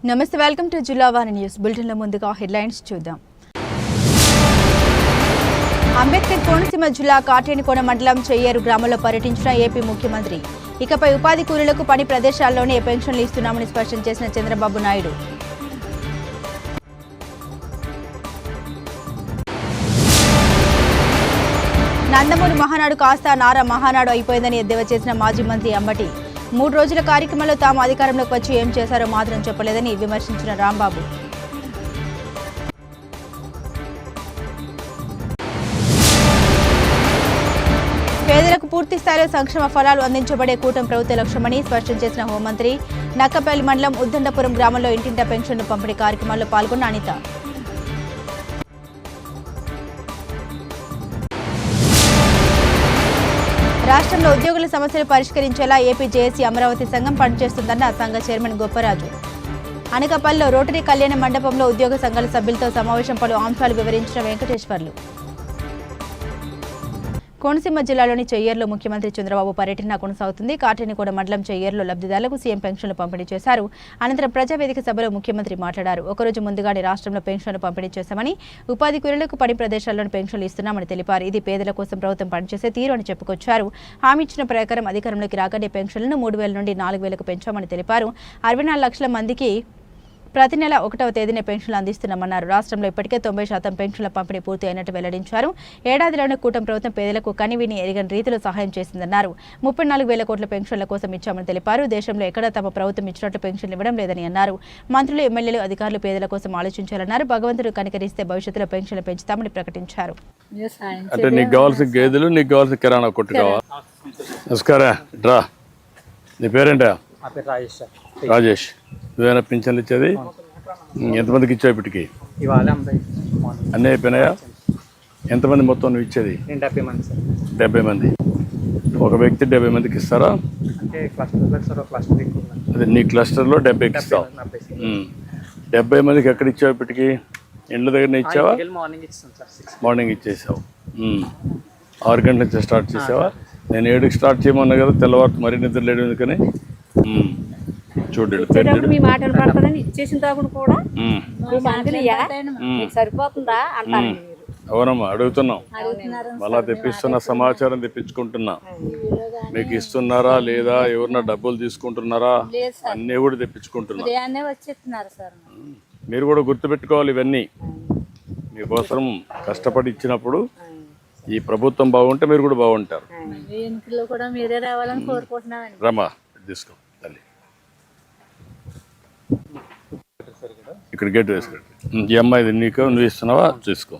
నమస్తే, welcome to Jillavani news బులెటిన్ల ముందుగా headlines చూద్దాం. అంబేద్కర్ కోనసీమ జిల్లా కాటేనికోన మండలం చెయ్యేరు గ్రామంలో పర్యటించిన ఏపీ ముఖ్యమంత్రి. ఇకపై ఉపాధి కూలీలకు పని ప్రదేశాల్లోనే పెన్షన్లు ఇస్తున్నామని స్పష్టం చేసిన చంద్రబాబు నాయుడు. నందమూరి మహానాడు కాస్త నారా మహానాడు అయిపోయిందని ఎద్దేవా చేసిన మాజీ మంత్రి అంబటి. 3 రోజుల కార్యక్రమంలో తాము అధికారంలోకి వచ్చి ఏం చేశారో మాత్రం చెప్పలేదని విమర్శించిన రాంబాబు. పేదలకు పూర్తి స్థాయిలో సంక్షేమ ఫలాలు అందించబడే కూటమి ప్రభుత్వ లక్ష్యమని స్పష్టం చేసిన హోంమంత్రి. నక్కపల్లి మండలం ఉద్దండపురం గ్రామంలో ఇంటింటా పెన్షన్లు పంపిణీ కార్యక్రమాల్లో పాల్గొన్న అనిత. రాష్ట్రంలో ఉద్యోగుల సమస్యలు పరిష్కరించేలా ఏపీ జేఏసీ అమరావతి సంఘం పనిచేస్తుందన్న సంఘ చైర్మన్ గొప్పరాజు. అనకాపల్లిలో రోటరీ కళ్యాణ మండపంలో ఉద్యోగ సంఘాల సభ్యులతో సమావేశం. పలు అంశాలు వివరించిన వెంకటేశ్వర్లు. కోనసీమ జిల్లాలోని చెయ్యేరులో ముఖ్యమంత్రి చంద్రబాబు పర్యటన కొనసాగుతుంది. కాటేనికోన మండలం చెయ్యేరులో లబ్ధిదారులకు సీఎం పెన్షన్లు పంపిణీ చేశారు. అనంతరం ప్రజావేదిక సభలో ముఖ్యమంత్రి మాట్లాడారు. ఒకరోజు ముందుగానే రాష్ట్రంలో పెన్షన్లు పంపిణీ చేశామని, ఉపాధి కూలీలకు పని ప్రదేశాల్లోని పెన్షన్లు ఇస్తున్నామని తెలిపారు. ఇది పేదల కోసం ప్రభుత్వం పనిచేసే తీరు అని చెప్పుకొచ్చారు. హామీ ఇచ్చిన ప్రకారం అధికారంలోకి రాగానే పెన్షన్లను 3,000 నుండి 4,000కు పెంచామని తెలిపారు. 64 లక్షల మందికి ప్రతి నెల 1వ తేదీనే పెన్షన్లు అందిస్తున్నామన్నారు. రాష్ట్రంలో ఇప్పటికే 90% పెన్షన్ల పంపిణీ పూర్తి అయినట్టు వెల్లడించారు. ఏడాదిలోనే కూటమి ప్రభుత్వం పేదలకు కనివిని ఎరగని రీతిలో సహాయం చేసిందన్నారు. 34,000 కోట్ల పెన్షన్ల కోసం ఇచ్చామని తెలిపారు. దేశంలో ఎక్కడా తమ ప్రభుత్వం ఇచ్చినట్టు పెన్షన్లు ఇవ్వడం లేదని అన్నారు. మంత్రులు, ఎమ్మెల్యేలు, అధికారులు పేదల కోసం ఆలోచించాలన్నారు. భగవంతుడు కనికరిస్తే భవిష్యత్తులో పెన్షన్లు పెంచుతామని ప్రకటించారు. అంటే నీకు కావాల్సిన గేదెలు, నీకు కావాల్సిన కిరాణా కొట్టు కావాలి. నమస్కారం, డ్రా. నీ పేరేంటా? రాజేష్. నువ్వేనా పింఛన్లు ఇచ్చేది? ఎంతమందికి ఇచ్చావు ఇప్పటికి? అన్నీ అయిపోయినాయా? ఎంతమంది మొత్తం నువ్వు ఇచ్చేది? 70 మంది. ఒక వ్యక్తి 70 మందికి ఇస్తారా? అదే నీ క్లస్టర్లో 70కి ఇస్తావు. 70 మందికి ఎక్కడ ఇచ్చావు ఇప్పటికి? ఇండ్ల దగ్గర ఇచ్చావా? మార్నింగ్ ఇచ్చేసావు. 6 గంటల నుంచి స్టార్ట్ చేసావా? నేను 7కి స్టార్ట్ చేయమన్నా కదా, తెల్లవారు మరీ నిద్ర లేడు ఎందుకని. చూడండి అవునమ్మా, అడుగుతున్నాం. మళ్ళా తెప్పిస్తున్న సమాచారం తెప్పించుకుంటున్నా. మీకు ఇస్తున్నారా లేదా, ఎవరన్నా డబ్బులు తీసుకుంటున్నారా, అన్నీ కూడా తెప్పించుకుంటున్నా. మీరు కూడా గుర్తుపెట్టుకోవాలి ఇవన్నీ. మీకోసం కష్టపడి ఇచ్చినప్పుడు ఈ ప్రభుత్వం బాగుంటే మీరు కూడా బాగుంటారు. రమా తీసుకో తల్లి, ఇక్కడ గేట్ వేసుకోండి. ఈ అమ్మాయి నీకు నువ్వు ఇస్తున్నావా? చూసుకో.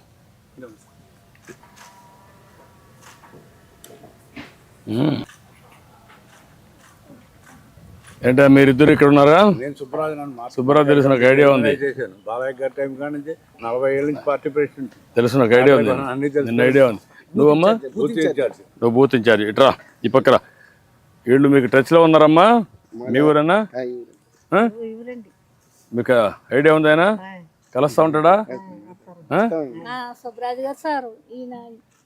ఏంటా మీరిద్దరు ఇక్కడ ఉన్నారా? సుబ్బరాజు తెలుసు, నాకు ఐడియా ఉంది. తెలుసు, నాకు ఐడియా ఉంది. నిన్న ఐడియా ఉంది. నువ్వమ్మా? నువ్వు బూత్ ఇన్ఛార్జ్. ఇట్రా ఈ పక్కన. వీళ్ళు మీకు టచ్లో ఉన్నారమ్మా? మీ ఊరన్నా? మీకు ఐడియా ఉంది? ఆయన కలుస్తా ఉంటాడా?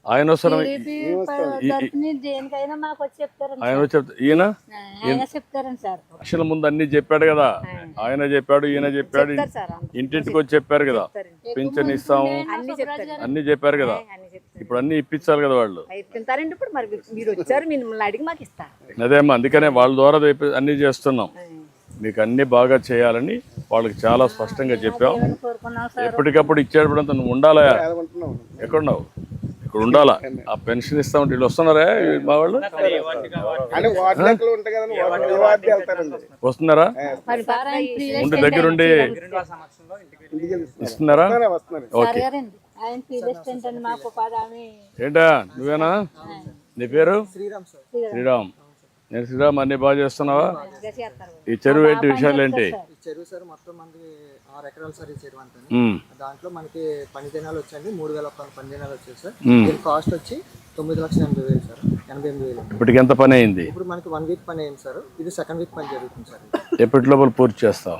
ఆయన వస్తారు. ఆయన వచ్చి ఈయన లక్షల ముందు అన్ని చెప్పాడు కదా. ఆయన చెప్పాడు, ఈయన చెప్పాడు, ఇంటింటికి వచ్చి చెప్పారు కదా, పింఛన్ ఇస్తాము అన్ని చెప్పారు కదా. ఇప్పుడు అన్ని ఇప్పించాలి కదా వాళ్ళు. అదేమ్మా, అందుకనే వాళ్ళ ద్వారా అన్ని చేస్తున్నాం. మీకు అన్ని బాగా చేయాలని వాళ్ళకి చాలా స్పష్టంగా చెప్పాం. ఎప్పటికప్పుడు ఇచ్చేటప్పుడంతా నువ్వు ఉండాలా? ఎక్కడున్నావు? ఇక్కడ ఉండాలా. ఆ పెన్షన్ ఇస్తామంటే వీళ్ళు వస్తున్నారా? మా వాళ్ళు వస్తున్నారా? ఉండి దగ్గరుండి ఇస్తున్నారా? ఓకే. ఏంటా నువ్వేనా? నీ పేరు? శ్రీరామ్. నేను శ్రీరామ్. అన్ని బాగా చేస్తున్నావా? ఈ చెరువు ఏంటి విషయాలు ఏంటి? చెరువు సార్ మొత్తం మనకి 6 ఎకరాలు సార్ ఈ చెరువు అంతా. దాంట్లో మనకి పని దినాలు వచ్చండి 3,000 పని దినాలు వచ్చాయి సార్. దీని కాస్ట్ వచ్చి 9,80,000 సార్. 88,000. ఇప్పటికి ఎంత పని అయింది? ఇప్పుడు మనకి 1 వీక్ పని అయింది సార్. ఇది 2nd వీక్ పని జరుగుతుంది సార్. ఎప్పటి లోపల పూర్తి చేస్తావు?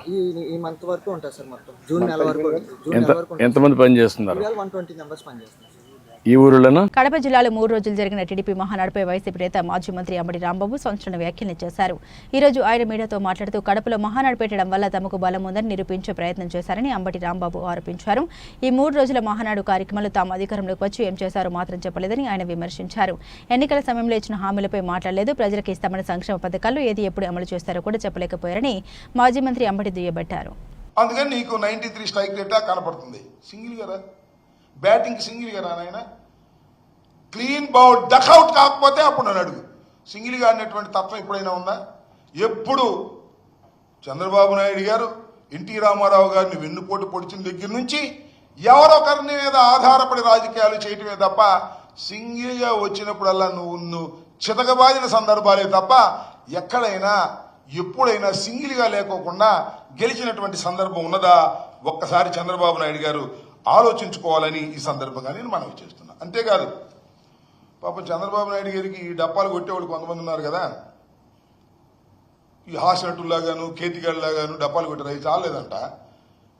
ఈ మంత్ వరకు ఉంటుంది సార్. మొత్తం జూన్ నెల వరకు. ఎంతమంది పని చేస్తున్నారు? 120 మెంబర్స్ పని చేస్తున్నారు. ఈ ఊరిలోనా? కడప జిల్లాలో 3 రోజులు జరిగిన టీడీపీ మహానాడుపై వైసీపీ నేత మాజీ మంత్రి అంబటి రాంబాబు సంచలన వ్యాఖ్యలు చేశారు. ఈ రోజు ఆయన మీడియాతో మాట్లాడుతూ కడపలో మహానాడు పెట్టడం వల్ల తమకు బలం ఉందని నిరూపించే ప్రయత్నం చేశారని అంబటి రాంబాబు ఆరోపించారు. ఈ 3 రోజుల మహానాడు కార్యక్రమంలో తాము అధికారంలోకి వచ్చి ఏం చేశారో మాత్రం చెప్పలేదని ఆయన విమర్శించారు. ఎన్నికల సమయంలో ఇచ్చిన హామీలపై మాట్లాడలేదు, ప్రజలకు ఇస్తామన్న సంక్షేమ పథకాల్లో ఏది ఎప్పుడు అమలు చేస్తారో కూడా చెప్పలేకపోయారని మాజీ మంత్రి అంబటి దుయ్యబట్టారు. అందుకని నీకు 93 స్ట్రైక్ రేటా కనపడుతుంది. సింగిల్ గా బ్యాటింగ్ సింగిల్ గా నాయన, క్లీన్ బౌల్ డక్అవుట్ కాకపోతే అప్పుడు నన్ను అడుగు. సింగిల్ గా అనేటువంటి తత్వం ఎప్పుడైనా ఉందా? ఎప్పుడు చంద్రబాబు నాయుడు గారు ఎన్టీ రామారావు గారిని వెన్నుపోటు పొడిచిన దగ్గర నుంచి ఎవరొకరి మీద ఆధారపడి రాజకీయాలు చేయటమే తప్ప సింగిల్ గా వచ్చినప్పుడల్లా నువ్వు చితకబాదిన సందర్భాలే తప్ప ఎక్కడైనా ఎప్పుడైనా సింగిల్ గా లేకోకుండా గెలిచినటువంటి సందర్భం ఉన్నదా? ఒక్కసారి చంద్రబాబు నాయుడు గారు ఆలోచించుకోవాలని ఈ సందర్భంగా నేను మనవి చేస్తున్నా. అంతేకాదు, పాపం చంద్రబాబు నాయుడు గారికి ఈ డప్పాలు కొట్టేవాళ్ళు కొంతమంది ఉన్నారు కదా, ఈ హాస్యనటుల్లాగాను కేతిగాళ్ళలాగాను డప్పాలు కొట్టారు, అవి చాలేదంట.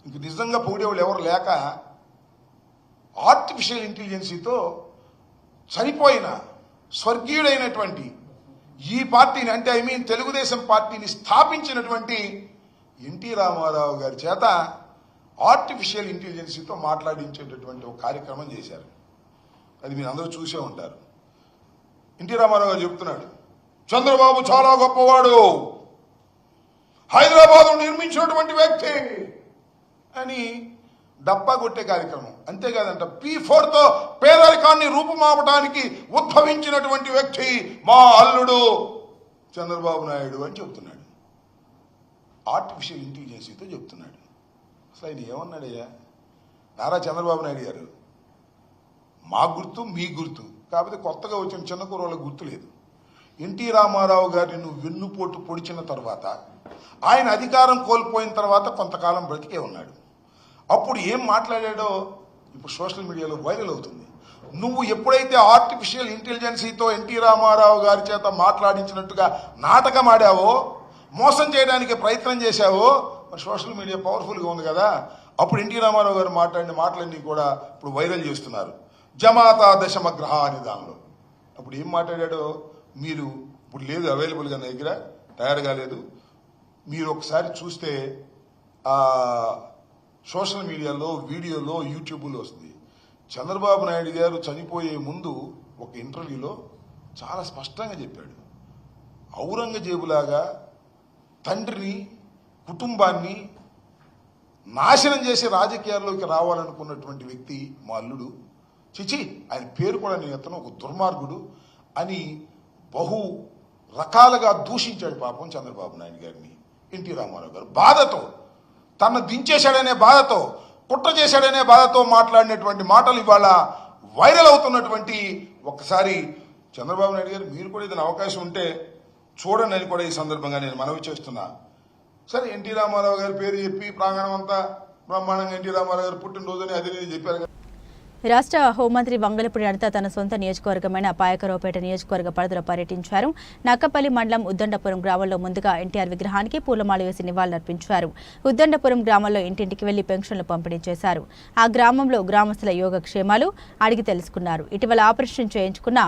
ఇంక నిజంగా పొగిడేవాళ్ళు ఎవరు లేక ఆర్టిఫిషియల్ ఇంటెలిజెన్సీతో చనిపోయిన స్వర్గీయుడైనటువంటి ఈ పార్టీని, అంటే తెలుగుదేశం పార్టీని స్థాపించినటువంటి ఎన్టీ రామారావు గారి చేత ఆర్టిఫిషియల్ ఇంటెలిజెన్సీతో మాట్లాడించేటటువంటి ఒక కార్యక్రమం చేశారు. అది మీరు అందరూ చూసే ఉంటారు. ఎన్టీ రామారావు గారు చెప్తున్నాడు, చంద్రబాబు చాలా గొప్పవాడు, హైదరాబాద్ నిర్మించినటువంటి వ్యక్తి అని డప్పా కొట్టే కార్యక్రమం. అంతేకాదంట, P4తో పేదరికాన్ని రూపుమాపడానికి ఉద్భవించినటువంటి వ్యక్తి మా అల్లుడు చంద్రబాబు నాయుడు అని చెప్తున్నాడు. ఆర్టిఫిషియల్ ఇంటెలిజెన్సీతో చెప్తున్నాడు. అసలు ఆయన ఏమన్నాడయ్యా? నారా చంద్రబాబు నాయుడు గారు, మా గుర్తు మీ గుర్తు, కాకపోతే కొత్తగా వచ్చిన చిన్న కుర్రోళ్ళకి గుర్తు లేదు. ఎన్టీ రామారావు గారిని నువ్వు వెన్నుపోటు పొడిచిన తర్వాత ఆయన అధికారం కోల్పోయిన తర్వాత కొంతకాలం బ్రతికే ఉన్నాడు. అప్పుడు ఏం మాట్లాడాడో ఇప్పుడు సోషల్ మీడియాలో వైరల్ అవుతుంది. నువ్వు ఎప్పుడైతే ఆర్టిఫిషియల్ ఇంటెలిజెన్సీతో ఎన్టీ రామారావు గారి చేత మాట్లాడించినట్టుగా నాటకం ఆడావో, మోసం చేయడానికి ప్రయత్నం చేశావో, మరి సోషల్ మీడియా పవర్ఫుల్గా ఉంది కదా, అప్పుడు ఎన్టీ రామారావు గారు మాట్లాడిన మాటలన్నీ కూడా ఇప్పుడు వైరల్ చేస్తున్నారు. జమాతా దశమగ్రహ అనే దానిలో అప్పుడు ఏం మాట్లాడాడో మీరు ఇప్పుడు లేదు, అవైలబుల్గా నా దగ్గర తయారు కాలేదు. మీరు ఒకసారి చూస్తే సోషల్ మీడియాలో వీడియోలో యూట్యూబ్లో వస్తుంది. చంద్రబాబు నాయుడు గారు చనిపోయే ముందు ఒక ఇంటర్వ్యూలో చాలా స్పష్టంగా చెప్పాడు, ఔరంగజేబులాగా తండ్రిని కుటుంబాన్ని నాశనం చేసి రాజకీయాల్లోకి రావాలనుకున్నటువంటి వ్యక్తి మా అల్లుడు. చిచి, ఆయన పేరు కూడా నేను ఎత్తను, ఒక దుర్మార్గుడు అని బహు రకాలుగా దూషించాడు పాపం చంద్రబాబు నాయుడు గారిని ఎన్టీ రామారావు గారు. బాధతో, తన దించేశాడనే బాధతో, కుట్ర చేశాడనే బాధతో మాట్లాడినటువంటి మాటలు ఇవాళ వైరల్ అవుతున్నటువంటి. ఒక్కసారి చంద్రబాబు నాయుడు గారు మీరు కూడా ఏదైనా అవకాశం ఉంటే చూడండి అని కూడా ఈ సందర్భంగా నేను మనవి చేస్తున్నా. సరే, ఎన్టీ రామారావు గారి పేరు చెప్పి ప్రాంగణం అంతా బ్రహ్మాండంగా ఎన్టీ రామారావు గారు పుట్టినరోజుని అది చెప్పారు. రాష్ట్ర హోంమంత్రి వంగలపూడి అనిత తన సొంత నియోజకవర్గమైన పాయకరావుపేట నియోజకవర్గ పరిధిలో పర్యటించారు. నక్కపల్లి మండలం ఉద్దండపురం గ్రామంలో ముందుగా ఎన్టీఆర్ విగ్రహానికి పూలమాల వేసి నివాళులర్పించారు. ఉద్దండపురం గ్రామంలో ఇంటింటికి వెళ్లి పెన్షన్లు పంపిణీ చేశారు. ఆ గ్రామంలో గ్రామస్తుల యోగక్షేమాలు అడిగి తెలుసుకున్నారు. ఇటీవల ఆపరేషన్ చేయించుకున్న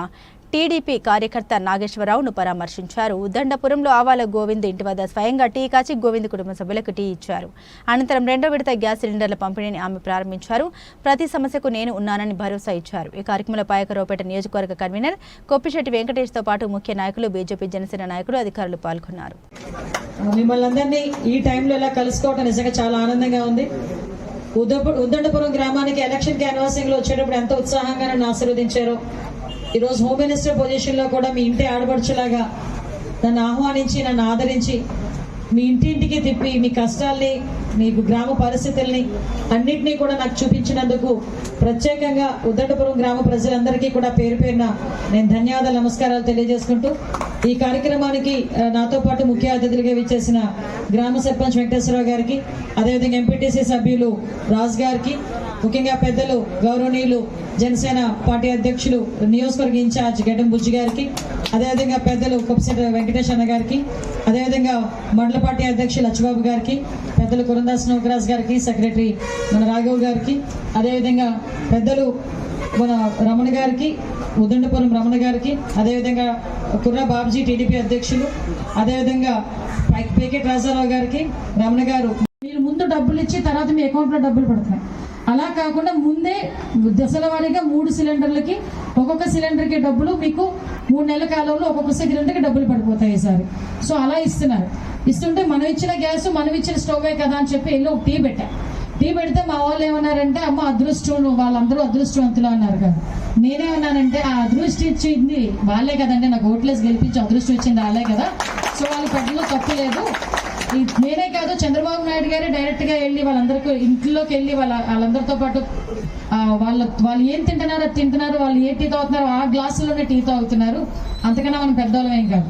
టీడీపీ కార్యకర్త నాగేశ్వరరావును పరామర్శించారు. ఉద్దండపురంలో ఆవాల గోవింద్ ఇంటి వద్ద స్వయంగా టీ కాచి గోవింద్ కుటుంబ సభ్యులకు టీ ఇచ్చారు. అనంతరం 2వ విడత గ్యాస్ సిలిండర్ల పంపిణీని ఆమె ప్రారంభించారు. ప్రతి సమస్యకు నేను ఉన్నానని భరోసా ఇచ్చారు. ఈ కార్యక్రమంలో పాయకరావుపేట నియోజకవర్గ కన్వీనర్ కొప్పిశెట్టి వెంకటేష్తో పాటు ముఖ్య నాయకులు, బీజేపీ, జనసేన నాయకులు, అధికారులు పాల్గొన్నారు. మిమ్మల్ని అందరినీ ఈ టైంలో ఇలా కలుసుకోవటం నిజంగా చాలా ఆనందంగా ఉంది. ఉద్దండపురం గ్రామానికి ఎలక్షన్ క్యాన్వాసింగ్ లో వచ్చేటప్పుడు ఎంత ఉత్సాహంగా నన్ను ఆశీర్వదించారో, ఈరోజు హోమ్ మినిస్టర్ పొజిషన్ లో కూడా మీ ఇంటి ఆడపడుచులాగా నన్ను ఆహ్వానించి, నన్ను ఆదరించి, మీ ఇంటింటికి తిప్పి మీ కష్టాల్ని, మీ గ్రామ పరిస్థితుల్ని అన్నింటినీ కూడా నాకు చూపించినందుకు ప్రత్యేకంగా ఉద్దండపురం గ్రామ ప్రజలందరికీ కూడా పేరు పేరున నేను ధన్యవాదాలు, నమస్కారాలు తెలియజేసుకుంటూ ఈ కార్యక్రమానికి నాతో పాటు ముఖ్య అతిథులుగా విచ్చేసిన గ్రామ సర్పంచ్ వెంకటేశ్వరరావు గారికి, అదేవిధంగా ఎంపీటీసీ సభ్యులు రాజ్ గారికి, ముఖ్యంగా పెద్దలు గౌరవనీయులు జనసేన పార్టీ అధ్యక్షులు నియోజకవర్గ ఇన్ఛార్జ్ గడ్డం బుజ్జి గారికి, అదేవిధంగా పెద్దలు కొప్పిశెట్టి వెంకటేష్ అన్న గారికి, అదేవిధంగా మండల పార్టీ అధ్యక్షులు లచ్చబాబు గారికి, పెద్దలు కురందాస్ నోకరాజ్ గారికి, సెక్రటరీ మన రాఘవ్ గారికి, అదేవిధంగా పెద్దలు మన రమణ గారికి, ఉదండపురం రమణ గారికి, అదేవిధంగా కుర్రా బాబుజీ టీడీపీ అధ్యక్షులు, అదేవిధంగా పేకెట్ రాజారావు గారికి, రమణ గారు, మీరు ముందు డబ్బులు ఇచ్చి తర్వాత మీ అకౌంట్లో డబ్బులు పడుతున్నాయి. అలా కాకుండా ముందే దశల వారీగా 3 సిలిండర్లకి ఒక్కొక్క సిలిండర్కి డబ్బులు మీకు 3 నెలల కాలంలో ఒక్కొక్క సిలిండర్కి డబ్బులు పడిపోతాయి ఈసారి. సో అలా ఇస్తున్నారు. ఇస్తుంటే మనం ఇచ్చిన గ్యాస్ మనం ఇచ్చిన స్టవ్వే కదా అని చెప్పి వెళ్ళి ఒక టీ పెట్టా. టీ పెడితే మా వాళ్ళు ఏమన్నారంటే, అమ్మ అదృష్టం, వాళ్ళందరూ అదృష్టవంతులు అన్నారు కదా. నేనేమన్నానంటే, ఆ అదృష్టం ఇచ్చింది వాళ్ళే కదండి, నాకు ఓట్లేసి గెలిపించి అదృష్టం ఇచ్చింది వాళ్ళే కదా, సో వాళ్ళు పెట్టడంలో తప్పు లేదు. నేనే కాదు, చంద్రబాబు నాయుడు గారే డైరెక్ట్ గా వెళ్ళి వాళ్ళందరికీ ఇంట్లోకి వెళ్ళి వాళ్ళందరితో పాటు వాళ్ళు ఏం తింటున్నారో తింటున్నారు, వాళ్ళు ఏ టీ తాగుతున్నారు ఆ గ్లాసులోనే టీ తాగుతున్నారు. అంతకన్నా మనం పెద్దవాళ్ళం ఏం కాదు.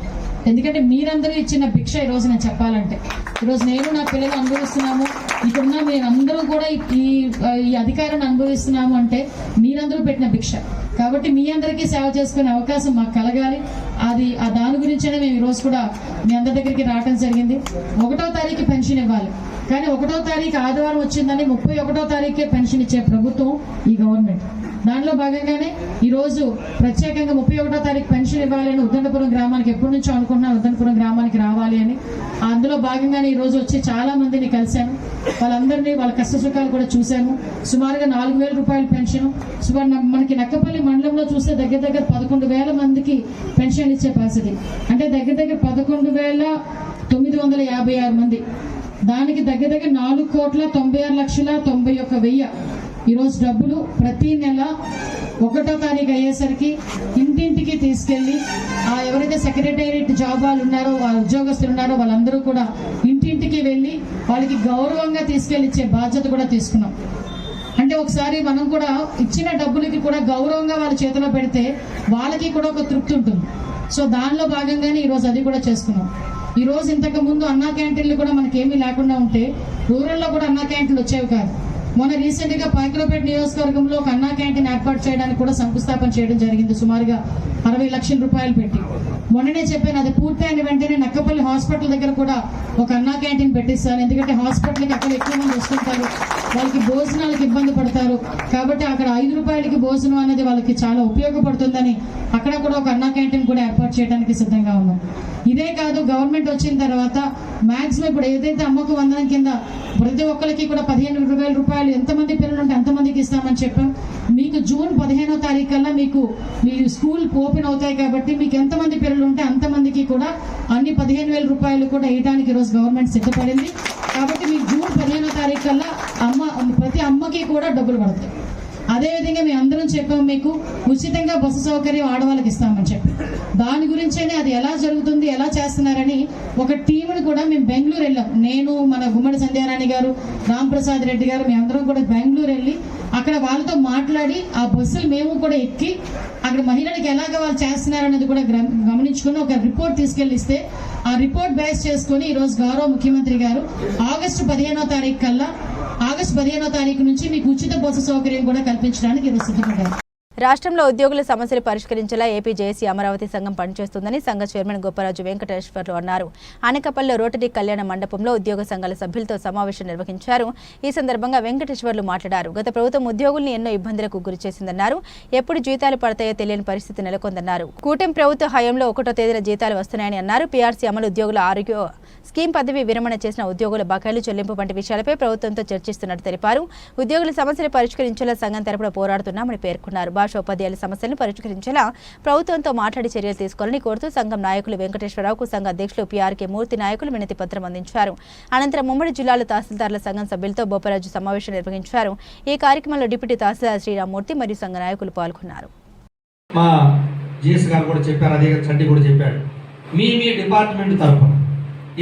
ఎందుకంటే మీరందరూ ఇచ్చిన భిక్ష ఈరోజు నేను చెప్పాలంటే, ఈరోజు నేను నా పిల్లలు అనుభవిస్తున్నాము, ఇక్కడున్న మీరందరూ కూడా ఈ అధికారాన్ని అనుభవిస్తున్నాము అంటే మీరందరూ పెట్టిన భిక్ష. కాబట్టి మీ అందరికీ సేవ చేసుకునే అవకాశం మాకు కలగాలి. దాని గురించే మేము ఈరోజు కూడా మీ అందరి దగ్గరికి రావడం జరిగింది. 1వ తారీఖు పెన్షన్ ఇవ్వాలి, కానీ 1వ తారీఖు ఆదివారం వచ్చిందని 31వ తారీఖే పెన్షన్ ఇచ్చే ప్రభుత్వం ఈ గవర్నమెంట్. దానిలో భాగంగానే ఈరోజు ప్రత్యేకంగా 31వ తారీఖు పెన్షన్ ఇవ్వాలని ఉద్దండపురం గ్రామానికి ఎప్పటి నుంచో అనుకుంటున్నాను, ఉద్దండపురం గ్రామానికి రావాలి అని. అందులో భాగంగానే ఈరోజు వచ్చి చాలా మందిని కలిశాను, వాళ్ళందరినీ వాళ్ళ కష్ట సుఖాలు కూడా చూశాము. సుమారుగా 4,000 రూపాయల పెన్షన్. మనకి నక్కపల్లి మండలంలో చూస్తే దగ్గర 11,000 మందికి పెన్షన్ ఇచ్చే పరిస్థితి. అంటే దగ్గర 11,956 మంది. దానికి దగ్గర 4,96,91,000 ఈరోజు డబ్బులు ప్రతి నెల 1వ తారీఖు అయ్యేసరికి ఇంటింటికి తీసుకెళ్లి ఎవరైతే సెక్రటేరియట్ జాబ్ వాళ్ళు ఉన్నారో, వాళ్ళ ఉద్యోగస్తులు ఉన్నారో వాళ్ళందరూ కూడా ఇంటింటికి వెళ్ళి వాళ్ళకి గౌరవంగా తీసుకెళ్లి ఇచ్చే బాధ్యత కూడా తీసుకున్నాం. అంటే ఒకసారి మనం కూడా ఇచ్చిన డబ్బులకి కూడా గౌరవంగా వాళ్ళ చేతిలో పెడితే వాళ్ళకి కూడా ఒక తృప్తి ఉంటుంది. సో దానిలో భాగంగానే ఈరోజు అది కూడా చేసుకున్నాం. ఈ రోజు ఇంతకు ముందు అన్నా క్యాంటీన్లు కూడా మనకేమీ లేకుండా ఉంటే రూరల్లో కూడా అన్నా క్యాంటీన్లు వచ్చేవి కాదు. మొన్న రీసెంట్ గా పాయకరావుపేట నియోజకవర్గంలో ఒక అన్నా క్యాంటీన్ ఏర్పాటు చేయడానికి కూడా శంకుస్థాపన చేయడం జరిగింది, సుమారుగా 60 లక్షల రూపాయలు పెట్టి. మొన్ననే చెప్పాను, అది పూర్తయిన వెంటనే నక్కపల్లి హాస్పిటల్ దగ్గర కూడా ఒక అన్నా క్యాంటీన్ పెట్టిస్తాను. ఎందుకంటే హాస్పిటల్కి అక్కడ ఎక్కువ మంది వస్తుంటారు, వాళ్ళకి భోజనాలకు ఇబ్బంది పడతారు. కాబట్టి అక్కడ 5 రూపాయలకి భోజనం అనేది వాళ్ళకి చాలా ఉపయోగపడుతుందని అక్కడ కూడా ఒక అన్నా క్యాంటీన్ కూడా ఏర్పాటు చేయడానికి సిద్ధంగా ఉన్నాం. ఇదే కాదు, గవర్నమెంట్ వచ్చిన తర్వాత మాక్సిమం ఇప్పుడు ఏదైతే అమ్మకు వందనం కింద ప్రతి ఒక్కరికి కూడా 15,000 రూపాయలు ఎంతమంది పిల్లలు ఉంటే అంతమందికి ఇస్తామని చెప్పాం. మీకు జూన్ 15వ తారీఖు కల్లా మీ స్కూల్ ఓపెన్ అవుతాయి కాబట్టి మీకు ఎంతమంది పిల్లలు ఉంటే అంతమందికి కూడా అన్ని 15,000 రూపాయలు కూడా వేయడానికి ఈరోజు గవర్నమెంట్ సిద్ధపడింది. కాబట్టి మీకు జూన్ 15వ తారీఖు కల్లా ప్రతి అమ్మకి కూడా డబ్బులు పడతాయి. అదేవిధంగా మేము అందరం చెప్పాం, మీకు ఉచితంగా బస్సు సౌకర్యం ఆడవాళ్ళకి ఇస్తామని చెప్పి. దాని గురించేనే అది ఎలా జరుగుతుంది, ఎలా చేస్తున్నారని ఒక టీంని కూడా మేము బెంగళూరు వెళ్ళాం. నేను, మన గుమ్మడి సంధ్యారాణి గారు, రాంప్రసాద్ రెడ్డి గారు, మేము అందరం కూడా బెంగళూరు వెళ్ళి అక్కడ వాళ్ళతో మాట్లాడి ఆ బస్సులు మేము కూడా ఎక్కి అక్కడ మహిళలకు ఎలాగ వాళ్ళు చేస్తున్నారనేది కూడా గమనించుకుని ఒక రిపోర్ట్ తీసుకెళ్ళి ఇస్తే ఆ రిపోర్ట్ బేస్ చేసుకుని ఈరోజు గౌరవ ముఖ్యమంత్రి గారు ఆగస్టు 15వ తారీఖు నుంచి మీకు ఉచిత బస్సు సౌకర్యం కూడా కల్పించడానికి ఈరోజు సిద్ధపడ్డారు. రాష్ట్రంలో ఉద్యోగుల సమస్యలు పరిష్కరించేలా ఏపీ జేఏసీ అమరావతి సంఘం పనిచేస్తుందని సంఘ చైర్మన్ గోపరాజు వెంకటేశ్వర్లు అన్నారు. అనకాపల్లిలో రోటరీ కళ్యాణ మండపంలో ఉద్యోగ సంఘాల సభ్యులతో సమావేశం నిర్వహించారు. ఈ సందర్భంగా వెంకటేశ్వర్లు మాట్లాడారు. గత ప్రభుత్వం ఉద్యోగుల్ని ఎన్నో ఇబ్బందులకు గురిచేసిందన్నారు. ఎప్పుడు జీతాలు పడతాయో తెలియని పరిస్థితి నెలకొందన్నారు. కూటమి ప్రభుత్వ హయాంలో 1వ తేదీన జీతాలు వస్తున్నాయని అన్నారు. పీఆర్సీ అమలు, ఉద్యోగుల ఆరోగ్య స్కీమ్ పదవి విరమణ చేసిన ఉద్యోగుల బకాయిలు చెల్లింపు వంటి విషయాలపై ప్రభుత్వంతో చర్చిస్తున్నట్టు తెలిపారు. ఉద్యోగుల సమస్యలు పరిష్కరించేలా సంఘం తరపున పోరాడుతున్నామని పేర్కొన్నారు. ఉపాధ్యాయుల సమస్యలను పరిష్కరించేలా ప్రభుత్వంతో మాట్లాడి చర్యలు తీసుకోవాలని కోరుతూ సంఘం నాయకులు వెంకటేశ్వరరావుకు సంఘ అధ్యక్షులు పీఆర్కే మూర్తి నాయకులు వినతి పత్రం అందించారు. అనంతరం ఉమ్మడి జిల్లాలో తహసీల్దార్ల సంఘం సభ్యులతో బోపరాజు సమావేశం నిర్వహించారు. ఈ కార్యక్రమంలో డిప్యూటీ తహసీల్దార్ శ్రీరామ్మూర్తి మరియు సంఘ నాయకులు పాల్గొన్నారు. మా జిఎస్ గారు కూడా చెప్పారు, అదే చండి కూడా చెప్పాడు, మీ డిపార్ట్మెంట్ తరఫున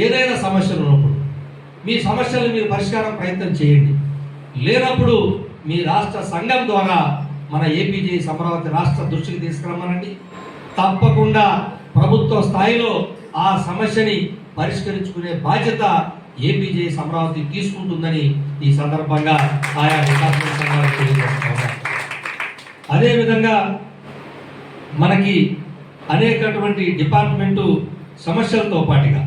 ఏదైనా సమస్యలు ఉన్నప్పుడు మీ సమస్యలు మీరు పరిష్కారం ప్రయత్నం చేయండి. లేనప్పుడు మీ రాష్ట్ర సంఘం ద్వారా మన ఏపీజేఏసీ అమరావతి రాష్ట్ర దృష్టికి తీసుకురమ్మనండి. తప్పకుండా ప్రభుత్వ స్థాయిలో ఆ సమస్యని పరిష్కరించుకునే బాధ్యత ఏపీజేఏసీ అమరావతి తీసుకుంటుందని ఈ సందర్భంగా ఆయా డిపార్ట్మెంట్ సంఘాలకు తెలియజేస్తున్నారు. అదేవిధంగా మనకి అనేకటువంటి డిపార్ట్మెంటు సమస్యలతో పాటుగా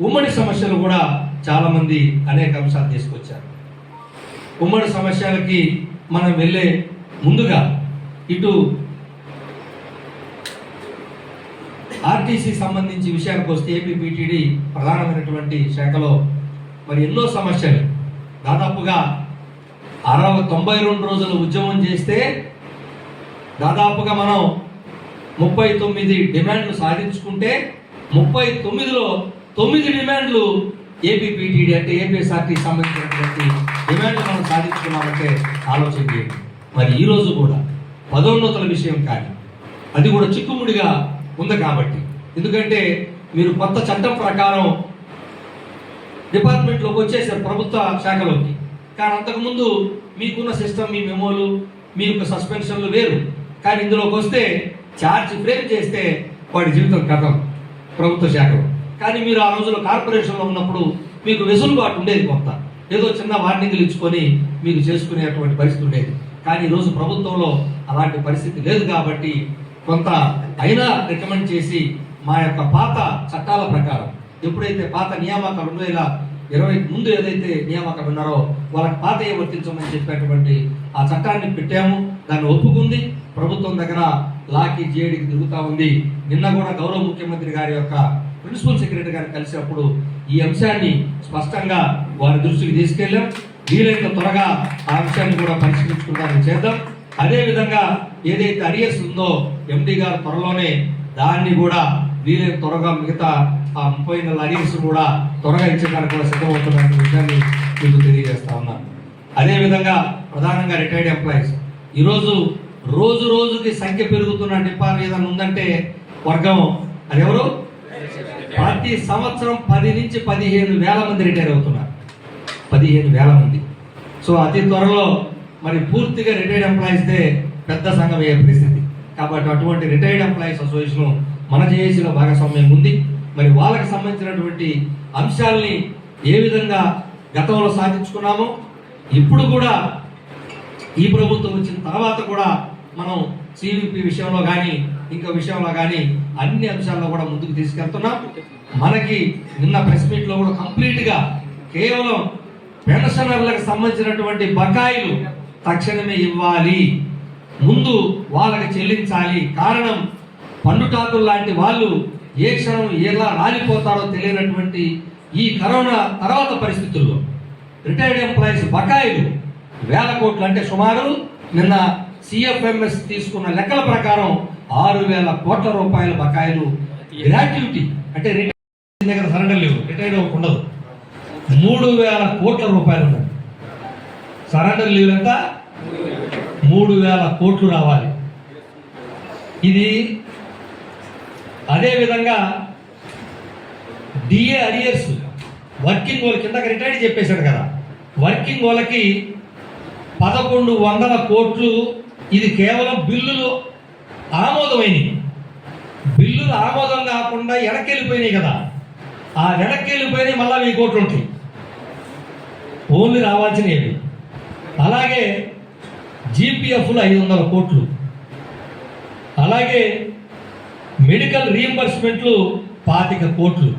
ఉమ్మడి సమస్యలు కూడా చాలామంది అనేక అంశాలు తీసుకొచ్చారు. ఉమ్మడి సమస్యలకి మనం వెళ్ళే ముందుగా ఇటు ఆర్టీసీ సంబంధించి విషయానికి వస్తే ఏపీపీటీడీ ప్రధానమైనటువంటి శాఖలో మరి ఎన్నో సమస్యలు, దాదాపుగా 92 రోజులు ఉద్యమం చేస్తే దాదాపుగా మనం 39 డిమాండ్లు సాధించుకుంటే 39లో 9 డిమాండ్లు ఏపీపీటీడీ అంటే ఏపీఎస్ఆర్టీ సంబంధించినటువంటి డిమాండ్లు మనం సాధించుకున్నామంటే ఆలోచన చేయండి. మరి ఈ రోజు కూడా పదోన్నతుల విషయం కానీ అది కూడా చిక్కుముడిగా ఉంది కాబట్టి, ఎందుకంటే మీరు కొత్త చట్టం ప్రకారం డిపార్ట్మెంట్లోకి వచ్చేసారు ప్రభుత్వ శాఖలోకి, కానీ అంతకుముందు మీకున్న సిస్టమ్, మీ మెమోలు, మీ యొక్క సస్పెన్షన్లు వేరు. కానీ ఇందులోకి వస్తే ఛార్జ్ ఫ్రేమ్ చేస్తే వాడి జీవితం కథం ప్రభుత్వ శాఖలో. కానీ మీరు ఆ రోజుల్లో కార్పొరేషన్లో ఉన్నప్పుడు మీకు వెసులుబాటు ఉండేది, కొంత ఏదో చిన్న వార్నింగ్లు ఇచ్చుకొని మీకు చేసుకునేటువంటి పరిస్థితి ఉండేది. కానీ ఈరోజు ప్రభుత్వంలో అలాంటి పరిస్థితి లేదు కాబట్టి కొంత అయినా రికమెండ్ చేసి మా యొక్క పాత చట్టాల ప్రకారం ఎప్పుడైతే పాత నియామకాలు 2020 ముందు ఏదైతే నియామకాలు ఉన్నారో వాళ్ళకి పాతయే వర్తించమని చెప్పేటువంటి ఆ చట్టాన్ని పెట్టాము. దాన్ని ఒప్పుకుంది ప్రభుత్వం దగ్గర లాకి జేడీకి తిరుగుతూ ఉంది. నిన్న కూడా గౌరవ ముఖ్యమంత్రి గారి యొక్క ప్రిన్సిపల్ సెక్రటరీ గారిని కలిసినప్పుడు ఈ అంశాన్ని స్పష్టంగా వారి దృష్టికి తీసుకెళ్ళాం. వీలైనంత త్వరగా ఆ అంశాన్ని కూడా పరిష్కరించుకోవడానికి చేద్దాం. అదేవిధంగా ఏదైతే అరియర్స్ ఉందో ఎండి గారు త్వరలోనే దాన్ని కూడా వీలైన త్వరగా మిగతా ఆ 30 నెలల అరియర్స్ కూడా త్వరగా ఇచ్చేదానికి కూడా సిద్ధమవుతున్న విషయాన్ని మీకు తెలియజేస్తా ఉన్నాను. అదేవిధంగా ప్రధానంగా రిటైర్డ్ ఎంప్లాయీస్ ఈరోజు రోజు రోజుకి సంఖ్య పెరుగుతున్న డిపార్ట్మెంట్ ఏదైనా ఉందంటే వర్గం అది ఎవరు? ప్రతి సంవత్సరం 10 నుంచి 15 వేల మంది రిటైర్ అవుతున్నారు. 15 వేల మంది. సో అతి త్వరలో మరి పూర్తిగా రిటైర్డ్ ఎంప్లాయీస్దే పెద్ద సంఘం అయ్యే పరిస్థితి. కాబట్టి అటువంటి రిటైర్డ్ ఎంప్లాయీస్ అసోసియేషన్ మన జేఏసీలో భాగస్వామ్యం ఉంది. మరి వాళ్ళకి సంబంధించినటువంటి అంశాలని ఏ విధంగా గతంలో సాధించుకున్నామో ఇప్పుడు కూడా ఈ ప్రభుత్వం వచ్చిన తర్వాత కూడా మనం సివిపి విషయంలో కానీ ఇంకా విషయంలో కానీ అన్ని అంశాల్లో కూడా ముందుకు తీసుకెళ్తున్నాం. మనకి నిన్న ప్రెస్ మీట్ లో కూడా కంప్లీట్ గా కేవలం పెన్షనర్లకు సంబంధించినటువంటి బకాయిలు తక్షణమే ఇవ్వాలి, ముందు వాళ్ళకి చెల్లించాలి. కారణం పండుటాకులు లాంటి వాళ్ళు ఏ క్షణం ఎలా రాలిపోతారో తెలియనటువంటి ఈ కరోనా తర్వాత పరిస్థితుల్లో రిటైర్డ్ ఎంప్లాయీస్ బకాయిలు 1000 కోట్లు, అంటే సుమారు నిన్న సిఎఫ్ఎంఎస్ తీసుకున్న లెక్కల ప్రకారం 6,000 కోట్ల రూపాయల బకాయిలు గ్రాట్యుటీ, అంటే రిటైర్డ్ దగ్గర సరెండర్ లేవు, రిటైర్డ్ ఉండదు. 3,000 కోట్ల రూపాయలు ఉన్నాయి. సరెండర్ లీవ్ ఎంత? 3,000 కోట్లు రావాలి. ఇది అదేవిధంగా డిఏ అరియర్స్ వర్కింగ్ వాళ్ళ కిందకి రిటైర్డ్ చెప్పేశాడు కదా, వర్కింగ్ వాళ్ళకి 1,100 కోట్లు. ఇది కేవలం బిల్లులు ఆమోదమైనవి. బిల్లులు ఆమోదం కాకుండా వెనక్కెళ్ళిపోయినాయి కదా, ఆ వెనక్కెళ్ళిపోయినాయి మళ్ళా 1000 కోట్లు ఉంటాయి ఓన్లీ రావాల్సినవి. అలాగే జీపీఎఫ్లు 500 కోట్లు, అలాగే మెడికల్ రీఎంబర్స్మెంట్లు 25 కోట్లు,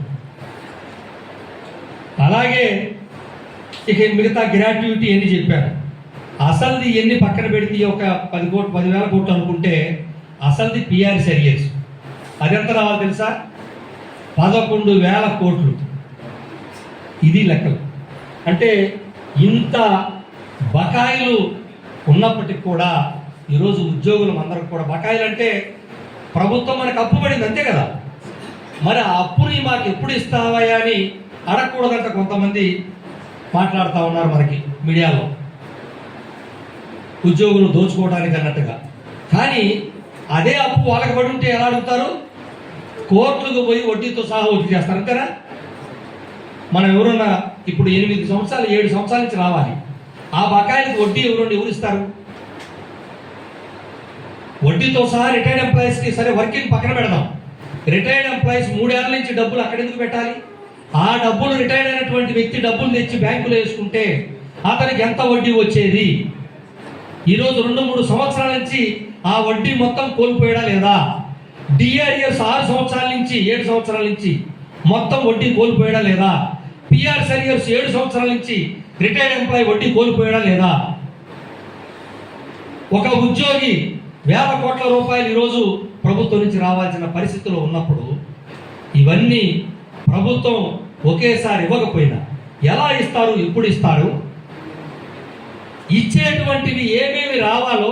అలాగే ఇక మిగతా గ్రాట్యుటీ ఎన్ని చెప్పాను. అసలుది ఎన్ని పక్కన పెడితే ఒక 10,000 కోట్లు అనుకుంటే అసలుది పిఆర్సీ అరియర్స్ అది ఎంత రావాలి తెలుసా? 11,000 కోట్లు. ఇది లెక్కలు. అంటే ఇంత బకాయిలు ఉన్నప్పటికి కూడా ఈరోజు ఉద్యోగులు అందరికి కూడా బకాయిలు అంటే ప్రభుత్వం మనకు అప్పు పడింది అంతే కదా, మరి ఆ అప్పుని మాకు ఎప్పుడు ఇస్తావా అని అడగకూడదంట కొంతమంది మాట్లాడుతూ ఉన్నారు మనకి మీడియాలో, ఉద్యోగులు దోచుకోవడానికి అన్నట్టుగా. కానీ అదే అప్పు వాళ్ళకి పడి ఉంటే ఎలా అడుగుతారు? కోర్టులకు పోయి వడ్డీతో సహా వడ్డీ చేస్తారు అంతేనా? మనం ఎవరన్నా ఇప్పుడు 8 సంవత్సరాలు 7 సంవత్సరాల నుంచి రావాలి, ఆ బకాయిలకు వడ్డీ ఎవరు ఇస్తారు? వడ్డీతో సహా రిటైర్డ్ ఎంప్లాయీస్కి సరే వర్కింగ్ పక్కన పెడదాం, రిటైర్డ్ ఎంప్లాయీస్ 3 ఏళ్ళ నుంచి డబ్బులు అక్కడ ఎందుకు పెట్టాలి? ఆ డబ్బులు రిటైర్డ్ అయినటువంటి వ్యక్తి డబ్బులు తెచ్చి బ్యాంకులో వేసుకుంటే అతనికి ఎంత వడ్డీ వచ్చేది? ఈరోజు 2-3 సంవత్సరాల నుంచి ఆ వడ్డీ మొత్తం కోల్పోయాడా లేదా? డిఆర్ఎస్ 6 సంవత్సరాల నుంచి 7 సంవత్సరాల నుంచి మొత్తం వడ్డీ కోల్పోయాడా లేదా? పిఆర్ సరియర్స్ 7 సంవత్సరాల నుంచి రిటైర్డ్ ఎంప్లాయీ వడ్డీ కోల్పోయాడా లేదా? ఒక ఉద్యోగి వేల కోట్ల రూపాయలు ఈరోజు ప్రభుత్వం నుంచి రావాల్సిన పరిస్థితుల్లో ఉన్నప్పుడు ఇవన్నీ ప్రభుత్వం ఒకేసారి ఇవ్వకపోయినా ఎలా ఇస్తారు, ఎప్పుడు ఇస్తారు, ఇచ్చేటువంటివి ఏమేమి రావాలో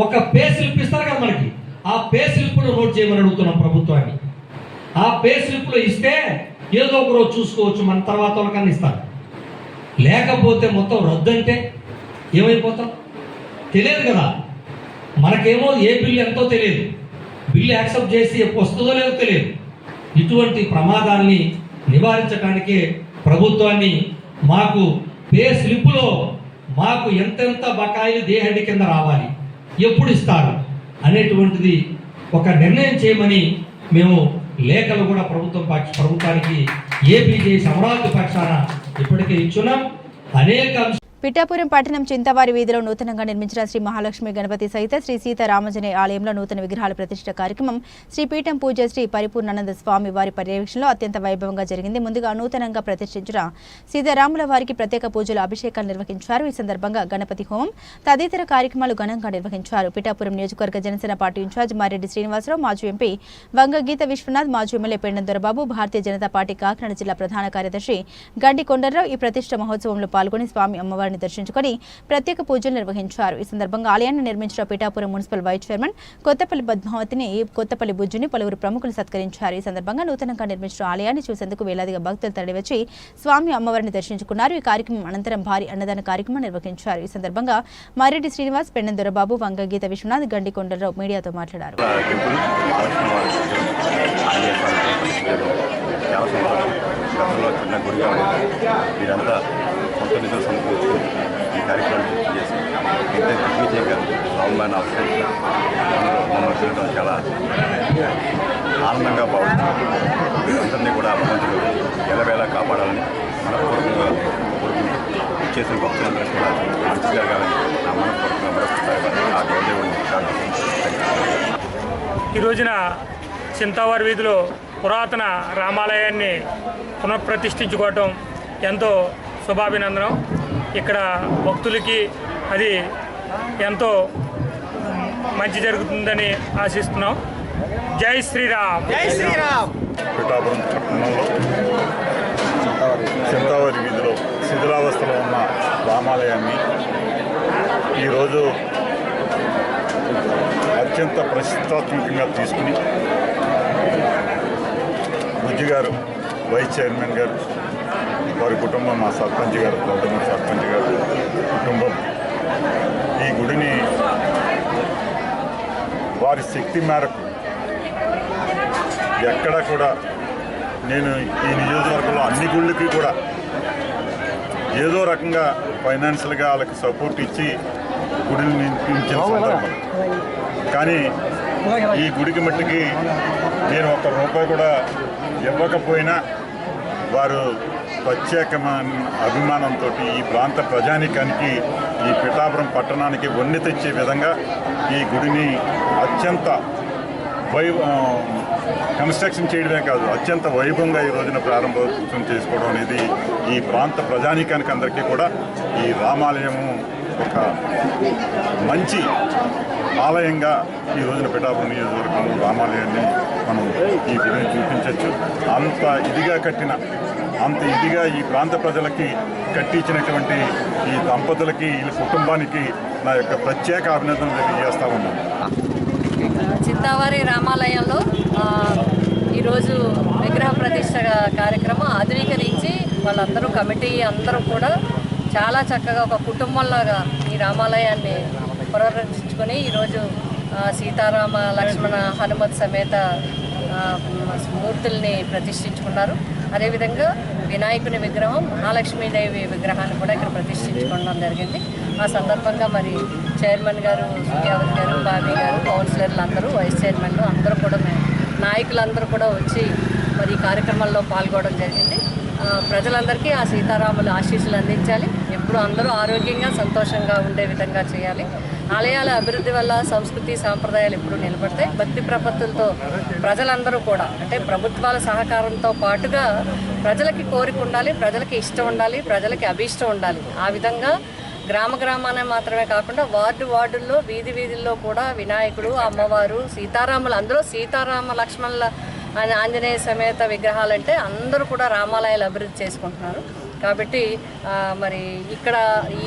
ఒక పే స్లిప్ ఇస్తారు కదా మనకి, ఆ పే స్లిప్లో నోట్ చేయమని అడుగుతున్నాం ప్రభుత్వాన్ని. ఆ పే స్లిప్లో ఇస్తే ఏదో ఒక రోజు చూసుకోవచ్చు, మన తర్వాత వాళ్ళకన్నా ఇస్తారు. లేకపోతే మొత్తం రద్దు అంటే ఏమైపోతాం తెలియదు కదా. మనకేమో ఏ బిల్లు ఎంతో తెలియదు, బిల్లు యాక్సెప్ట్ చేసి వస్తుందో లేదో తెలియదు. ఇటువంటి ప్రమాదాన్ని నివారించడానికే ప్రభుత్వాన్ని మాకు పే స్లిప్లో మాకు ఎంతెంత బకాయిలు దేహడి కింద రావాలి, ఎప్పుడు ఇస్తారు అనేటువంటిది ఒక నిర్ణయం చేయమని మేము లేఖలు కూడా ప్రభుత్వానికి ఏపీజేఎస్ అమరావతి పక్షాన ఇప్పటికే ఇచ్చున్నాం. అనేక పిఠాపురం పట్టణం చింతవారి వీధిలో నూతనంగా నిర్మించిన శ్రీ మహాలక్ష్మి గణపతి సహిత శ్రీ సీతారామజనే ఆలయంలో నూతన విగ్రహాల ప్రతిష్ఠ కార్యక్రమం శ్రీ పీఠం పూజ శ్రీ పరిపూర్ణానంద స్వామి వారి పర్యవేక్షణలో అత్యంత వైభవంగా జరిగింది. ముందుగా నూతనంగా ప్రతిష్ఠించిన సీతారాముల వారికి ప్రత్యేక పూజలు, అభిషేకాలు నిర్వహించారు. ఈ సందర్భంగా గణపతి హోమం తదితర కార్యక్రమాలు ఘనంగా నిర్వహించారు. పిఠాపురం నియోజకవర్గ జనసేన పార్టీ ఇన్ఛార్జ్ మారెడ్డి శ్రీనివాసరావు, మాజీ ఎంపీ వంగ గీత విశ్వనాథ్, మాజీ ఎమ్మెల్యే పెండం దొరబాబు, భారతీయ జనతా పార్టీ కాకినాడ జిల్లా ప్రధాన కార్యదర్శి గండి కొండర్రావు ఈ ప్రతిష్ఠ మహోత్సవంలో పాల్గొని స్వామి అమ్మవారిని దర్శించుకొని ప్రత్యేక పూజలు నిర్వహించారు. ఈ సందర్భంగా ఆలయాన్ని నిర్మించిన Pithapuram municipal vice chairman Kothapalli పద్మావతిని, కొత్తపల్లి బుజ్జుని పలువురు ప్రముఖులు సత్కరించారు. ఈ సందర్భంగా నూతనంగా నిర్మించిన ఆలయాన్ని చూసేందుకు వేలాదిగా భక్తులు తరలివచ్చి స్వామి అమ్మవారిని దర్శించుకున్నారు. ఈ కార్యక్రమం అనంతరం భారీ అన్నదాన కార్యక్రమం నిర్వహించారు. ఈ సందర్భంగా మారెడ్డి శ్రీనివాస్, పెండం దొరబాబు, వంగ గీత విశ్వనాథ్, గండి కొండరావు మీడియాతో మాట్లాడారు. గతంలో చిన్న గుడిగా మీరంతా సొంత నిధులు సమకూర్చుకుని ఈ కార్యక్రమం పూర్తి చేసి ఇంత దిగ్విజయంగా స్వామివారిని అవసరించడం మమ్మల్ని చూడడం చాలా ఆనందంగా భావిస్తున్నాం. అందరినీ కూడా భగవంతుడు ఎలవేళ కాపాడాలని మనపూర్వకంగా కోరుకుంటూ చేసిన భక్తులందరికీ కూడా మంచి జరగాలని నా మనపూర్వకంగా మరొకసారి ఆ గౌరవుని ఈ రోజున చింతవారి వీధిలో పురాతన రామాలయాన్ని పునఃప్రతిష్ఠించుకోవటం ఎంతో శుభాభినందనం. ఇక్కడ భక్తులకి అది ఎంతో మంచి జరుగుతుందని ఆశిస్తున్నాం. జై శ్రీరామ్. జై శ్రీరామ్. పిఠాపురం పట్టణంలో చింతవారి వీధిలో శిథిలావస్థలో ఉన్న రామాలయాన్ని ఈరోజు అత్యంత ప్రతిష్టాత్మకంగా తీసుకుని బుజ్జి గారు, వైస్ చైర్మన్ గారు, వారి కుటుంబం, మా సర్పంచ్ గారు, సర్పంచ్ గారు కుటుంబం ఈ గుడిని వారి శక్తి మేరకు ఎక్కడా కూడా, నేను ఈ నియోజకవర్గంలో అన్ని గుళ్ళకి కూడా ఏదో రకంగా ఫైనాన్షియల్గా వాళ్ళకి సపోర్ట్ ఇచ్చి గుడిని నిర్మించిన సందర్భం. కానీ ఈ గుడికి మట్టికి నేను ఒక్క రూపాయి కూడా ఇవ్వకపోయినా వారు ప్రత్యేకమైన అభిమానంతో ఈ ప్రాంత ప్రజానీకానికి, ఈ పిఠాపురం పట్టణానికి వన్నె తెచ్చే విధంగా ఈ గుడిని అత్యంత కన్స్ట్రక్షన్ చేయడమే కాదు, అత్యంత వైభవంగా ఈ రోజున ప్రారంభోత్సవం చేసుకోవడం అనేది ఈ ప్రాంత ప్రజానీకానికి అందరికీ కూడా ఈ రామాలయము ఒక మంచి ఆలయంగా ఈ రోజున పిఠాపురం నియోజకవర్గంలో రామాలయాన్ని మనం ఈ గుడిని చూపించవచ్చు. అంత ఇదిగా ఈ ప్రాంత ప్రజలకి కట్టించినటువంటి ఈ దంపతులకి, ఈ కుటుంబానికి నా యొక్క ప్రత్యేక అభినందనలు తెలియజేస్తా ఉన్నాను. చింతవారి రామాలయంలో ఈరోజు విగ్రహ ప్రతిష్ఠ కార్యక్రమం ఆధునీకరించి వాళ్ళందరూ కమిటీ అందరూ కూడా చాలా చక్కగా ఒక కుటుంబంలాగా ఈ రామాలయాన్ని పునరుద్ధరించుకొని ఈరోజు సీతారామ లక్ష్మణ హనుమత్ సమేత మూర్తుల్ని ప్రతిష్ఠించుకున్నారు. అదేవిధంగా వినాయకుని విగ్రహం, మహాలక్ష్మీదేవి విగ్రహాన్ని కూడా ఇక్కడ ప్రతిష్ఠించుకోవడం జరిగింది. ఆ సందర్భంగా మరి చైర్మన్ గారు, సూర్యావతి గారు, బాబీ గారు, కౌన్సిలర్లు అందరూ, వైస్ చైర్మన్లు అందరూ కూడా, నాయకులందరూ కూడా వచ్చి మరి ఈ కార్యక్రమాల్లో పాల్గొనడం జరిగింది. ప్రజలందరికీ ఆ సీతారాముల ఆశీస్సులు అందించాలి. ఎప్పుడు అందరూ ఆరోగ్యంగా, సంతోషంగా ఉండే విధంగా చేయాలి. ఆలయాల అభివృద్ధి వల్ల సంస్కృతి సాంప్రదాయాలు ఎప్పుడు నిలబడతాయి. భక్తి ప్రపత్తులతో ప్రజలందరూ కూడా, అంటే ప్రభుత్వాల సహకారంతో పాటుగా ప్రజలకి కోరిక ఉండాలి, ప్రజలకి ఇష్టం ఉండాలి, ప్రజలకి అభీష్టం ఉండాలి. ఆ విధంగా గ్రామ గ్రామాన మాత్రమే కాకుండా వార్డుల్లో వీధుల్లో కూడా వినాయకుడు, అమ్మవారు, సీతారాములు, అందులో సీతారామ లక్ష్మణుల ఆంజనేయ సమేత విగ్రహాలంటే అందరూ కూడా రామాలయాలు అభివృద్ధి చేసుకుంటున్నారు. కాబట్టి మరి ఇక్కడ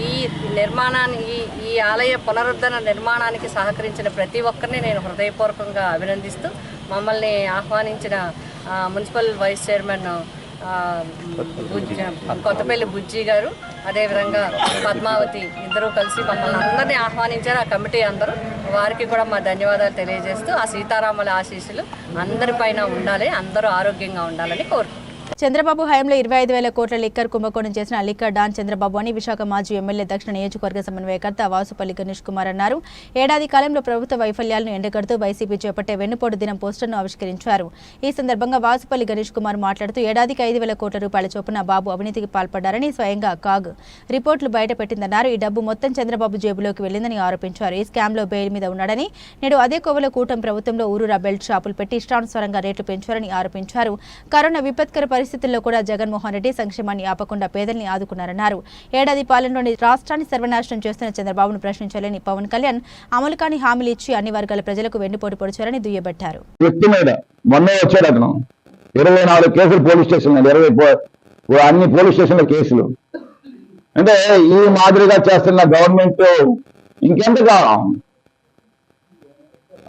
ఈ నిర్మాణాన్ని ఈ ఆలయ పునరుద్ధరణ నిర్మాణానికి సహకరించిన ప్రతి ఒక్కరిని నేను హృదయపూర్వకంగా అభినందిస్తూ మమ్మల్ని ఆహ్వానించిన మున్సిపల్ వైస్ చైర్మన్ కొత్తపల్లి బుజ్జి గారు, అదేవిధంగా పద్మావతి ఇద్దరూ కలిసి మమ్మల్ని అందరినీ ఆహ్వానించారు. ఆ కమిటీ అందరూ, వారికి కూడా మా ధన్యవాదాలు తెలియజేస్తూ ఆ సీతారాముల ఆశీస్సులు అందరిపైన ఉండాలి, అందరూ ఆరోగ్యంగా ఉండాలని కోరుకుంటున్నాను. చంద్రబాబు హయాంలో 25,000 కోట్ల లిక్కర్ కుంభకోణం చేసిన లిక్కర్ డాన్ చంద్రబాబు అని విశాఖ మాజీ ఎమ్మెల్యే దక్షిణ నియోజకవర్గ సమన్వయకర్త వాసుపల్లి గణేష్ కుమార్ అన్నారు. ఏడాది కాలంలో ప్రభుత్వ వైఫల్యాలను ఎండగడుతూ వైసీపీ చేపట్టే వెన్నుపోటు దినం పోస్టర్ను ఆవిష్కరించారు. ఈ సందర్భంగా వాసుపల్లి గణేష్ కుమార్ మాట్లాడుతూ ఏడాదికి 5,000 కోట్ల రూపాయల చొప్పున బాబు అవినీతికి పాల్పడ్డారని స్వయంగా కాగ్ రిపోర్టులు బయటపెట్టిందన్నారు. ఈ డబ్బు మొత్తం చంద్రబాబు జేబులోకి వెళ్లిందని ఆరోపించారు. ఈ స్కామ్లో బెయిల్ మీద ఉన్నాడని, నేడు అదే కోవలో కూటమి ప్రభుత్వంలో ఊరూరా బెల్ట్ షాపులు పెట్టి ఇష్టానుసారంగా రేట్లు పెంచారని ఆరోపించారు. కరోనా విపత్కర పరిస్థితుల్లో కూడా జగన్మోహన్ రెడ్డి సంక్షేమాన్ని ఆపకుండా పేదల్ని ఆదుకున్నారన్నారు. ఏడాది పాలనలోని రాష్ట్రాన్ని సర్వనాశనం చేస్తున్న చంద్రబాబును ప్రశ్నించాలని పవన్ కళ్యాణ్ అమలు కాని హామీలు ఇచ్చి అన్ని వర్గాల ప్రజలకు వెన్నుపోటు పొడిచారని దుయ్యబట్టారు. మొన్న వచ్చాడు అతను 24 కేసులు పోలీస్ స్టేషన్, అన్ని పోలీస్ స్టేషన్ల కేసులు. అంటే ఈ మాదిరిగా చేస్తున్న గవర్నమెంట్ ఇంకెంత కాలం?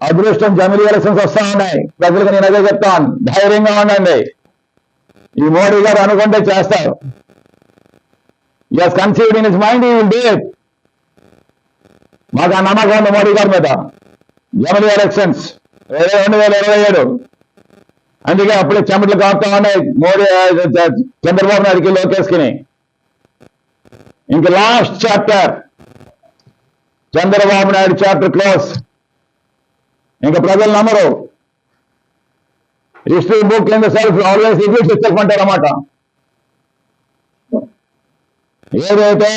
అదృష్టం జమిలీ ఎలక్షన్స్ వస్తా ఉన్నాయి. ప్రజలకు నేను అదే చెప్తాను, ధైర్యంగా ఉండండి. ఈ మోడీ గారు అనుకుంటే చేస్తారు. Conceived in his mind he will do it. మాకు ఆ నమ్మకం ఉంది మోడీ గారి మీద. జమిలీ ఎలక్షన్స్ 2027, అందుకే అప్పుడే చెమటలు కాపుతా ఉన్నాయి మోడీ, చంద్రబాబు నాయుడికి, లోకేష్కి. ఇంక last chapter, Chandrababu Naidu chapter close. ఇంకా ప్రజలు నమ్మరు. History book in the self always repeats itself అంటారన్నమాట. ఏదైతే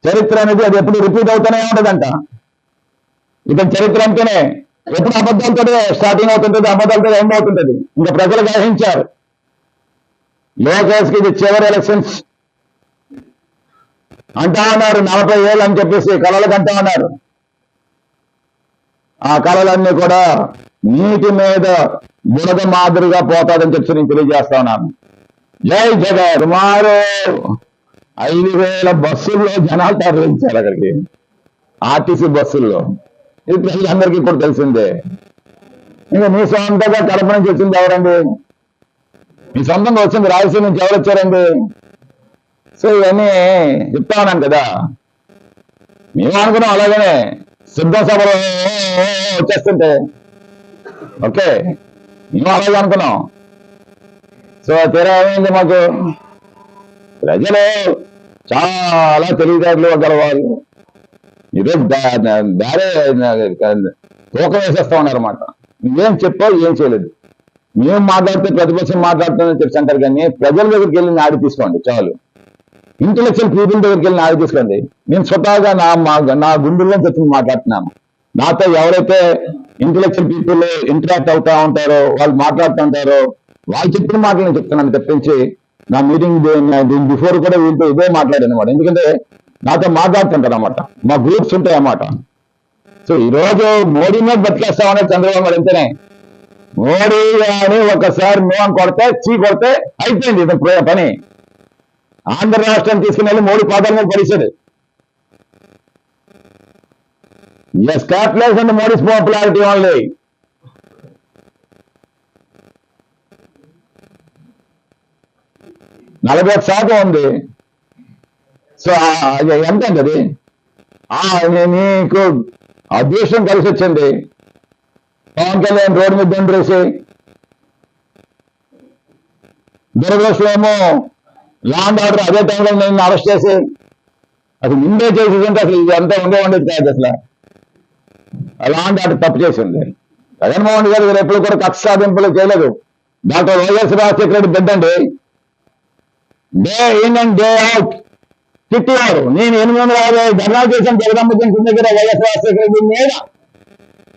చరిత్ర అనేది అది ఎప్పుడు రిపీట్ అవుతూనే ఉంటుందంట. ఇతని చరిత్ర అంటేనే ఎప్పుడు అబద్ధాలతో స్టార్టింగ్ అవుతుంటుంది, అబద్ధాలతో ఎండ్ అవుతుంటుంది. ఇంకా ప్రజలు గ్రహించారు. లోకేష్కి ఇది చివరి ఎలక్షన్స్ అంటా ఉన్నారు. 40 ఏళ్ళు అని చెప్పేసి కళలకు అంటా ఉన్నారు. ఆ కళలన్నీ కూడా నీటి మీద బురద మాదిరిగా పోతాదని చెప్పి నేను తెలియజేస్తా ఉన్నాను. జై జగన్. సుమారు 5,000 బస్సుల్లో జనాలు తరలించారు అక్కడికి, ఆర్టీసీ బస్సుల్లో. ఇది ప్రజలందరికీ కూడా తెలిసిందే. ఇంకా మీ సొంతంగా కడప నుంచి వచ్చింది ఎవరండి? మీ సొంతంగా వచ్చింది రాయలసీమ నుంచి ఎవరు వచ్చారండి? సో ఇవన్నీ చెప్తా ఉన్నాను కదా. మేము అనుకున్నాం అలాగనే సిద్ధం సభలో వచ్చేస్తుంటే, ఓకే మేము అలాగే అనుకున్నాం. సో తీరా ఏమైంది? మాకు ప్రజలు చాలా తెలివితేటలు గలవాళ్ళు. ఈరోజు దారే తూకం వేసేస్తా ఉన్నారన్నమాట. ఏం చెప్పావు, ఏం చేయలేదు. మేము మాట్లాడితే ప్రతిపక్షం మాట్లాడుతుందని చెప్పి అంటారు, కానీ ప్రజల దగ్గరికి వెళ్ళి నాడి తీసుకోండి చాలు. ఇంటెలెక్చువల్ పీపుల్ దగ్గరికి వెళ్ళి నాడి తీసుకోండి. నేను స్వతహాగా నా గుండెల్లో చెప్పింది మాట్లాడుతున్నాను. నాతో ఎవరైతే ఇంటెలెక్చువల్ పీపుల్ ఇంటరాక్ట్ అవుతా ఉంటారో, వాళ్ళు మాట్లాడుతూ ఉంటారో, వాళ్ళు చెప్పిన మాటలు నేను చెప్తున్నాను తప్పించి నా మీటింగ్ దీని బిఫోర్ కూడా వీళ్ళతో ఇదే మాట్లాడాను అనమాట. ఎందుకంటే నాతో మాట్లాడుతుంటారు అన్నమాట, మా గ్రూప్స్ ఉంటాయి అన్నమాట. సో ఈరోజు మోడీ మీద బతికేస్తా ఉన్నారు చంద్రబాబు గారు. అంతేనే మోడీ అని ఒకసారి మేము కొడితే కొడితే అయిపోయింది ఇది పని. ఆంధ్ర రాష్ట్రాన్ని తీసుకుని వెళ్ళి మోడీ పాదాల మీద పడిచాడు. Yes, capitalize on the Modi's popularity only. నలభై శాతం ఉంది. సో ఎంత అది? నీకు అదృష్టం కలిసి వచ్చింది. పవన్ కళ్యాణ్ రోడ్డు మీద దండ్రేసి, దురదృష్టమేమో ల్యాండ్ ఆర్డర్ అదే టైంలో నేను అరెస్ట్ చేసి, అసలు ముందే చేసేదంటే అసలు ఇదంతా ఉండేది కాదు. అసలు అలాంటి అటు తప్పు చేసింది. జగన్మోహన్ రెడ్డి గారు ఎప్పుడు కూడా కక్ష సాధింపులు చేయలేదు. డాక్టర్ వైఎస్ రాజశేఖర రెడ్డి బిడ్డ అండి. Day in and day out తిట్టేవారు. నేను 850 ధర్నాలు చేశాను జగదమ్మ జంక్షన్ దగ్గర వైఎస్ రాజశేఖర రెడ్డి మీద.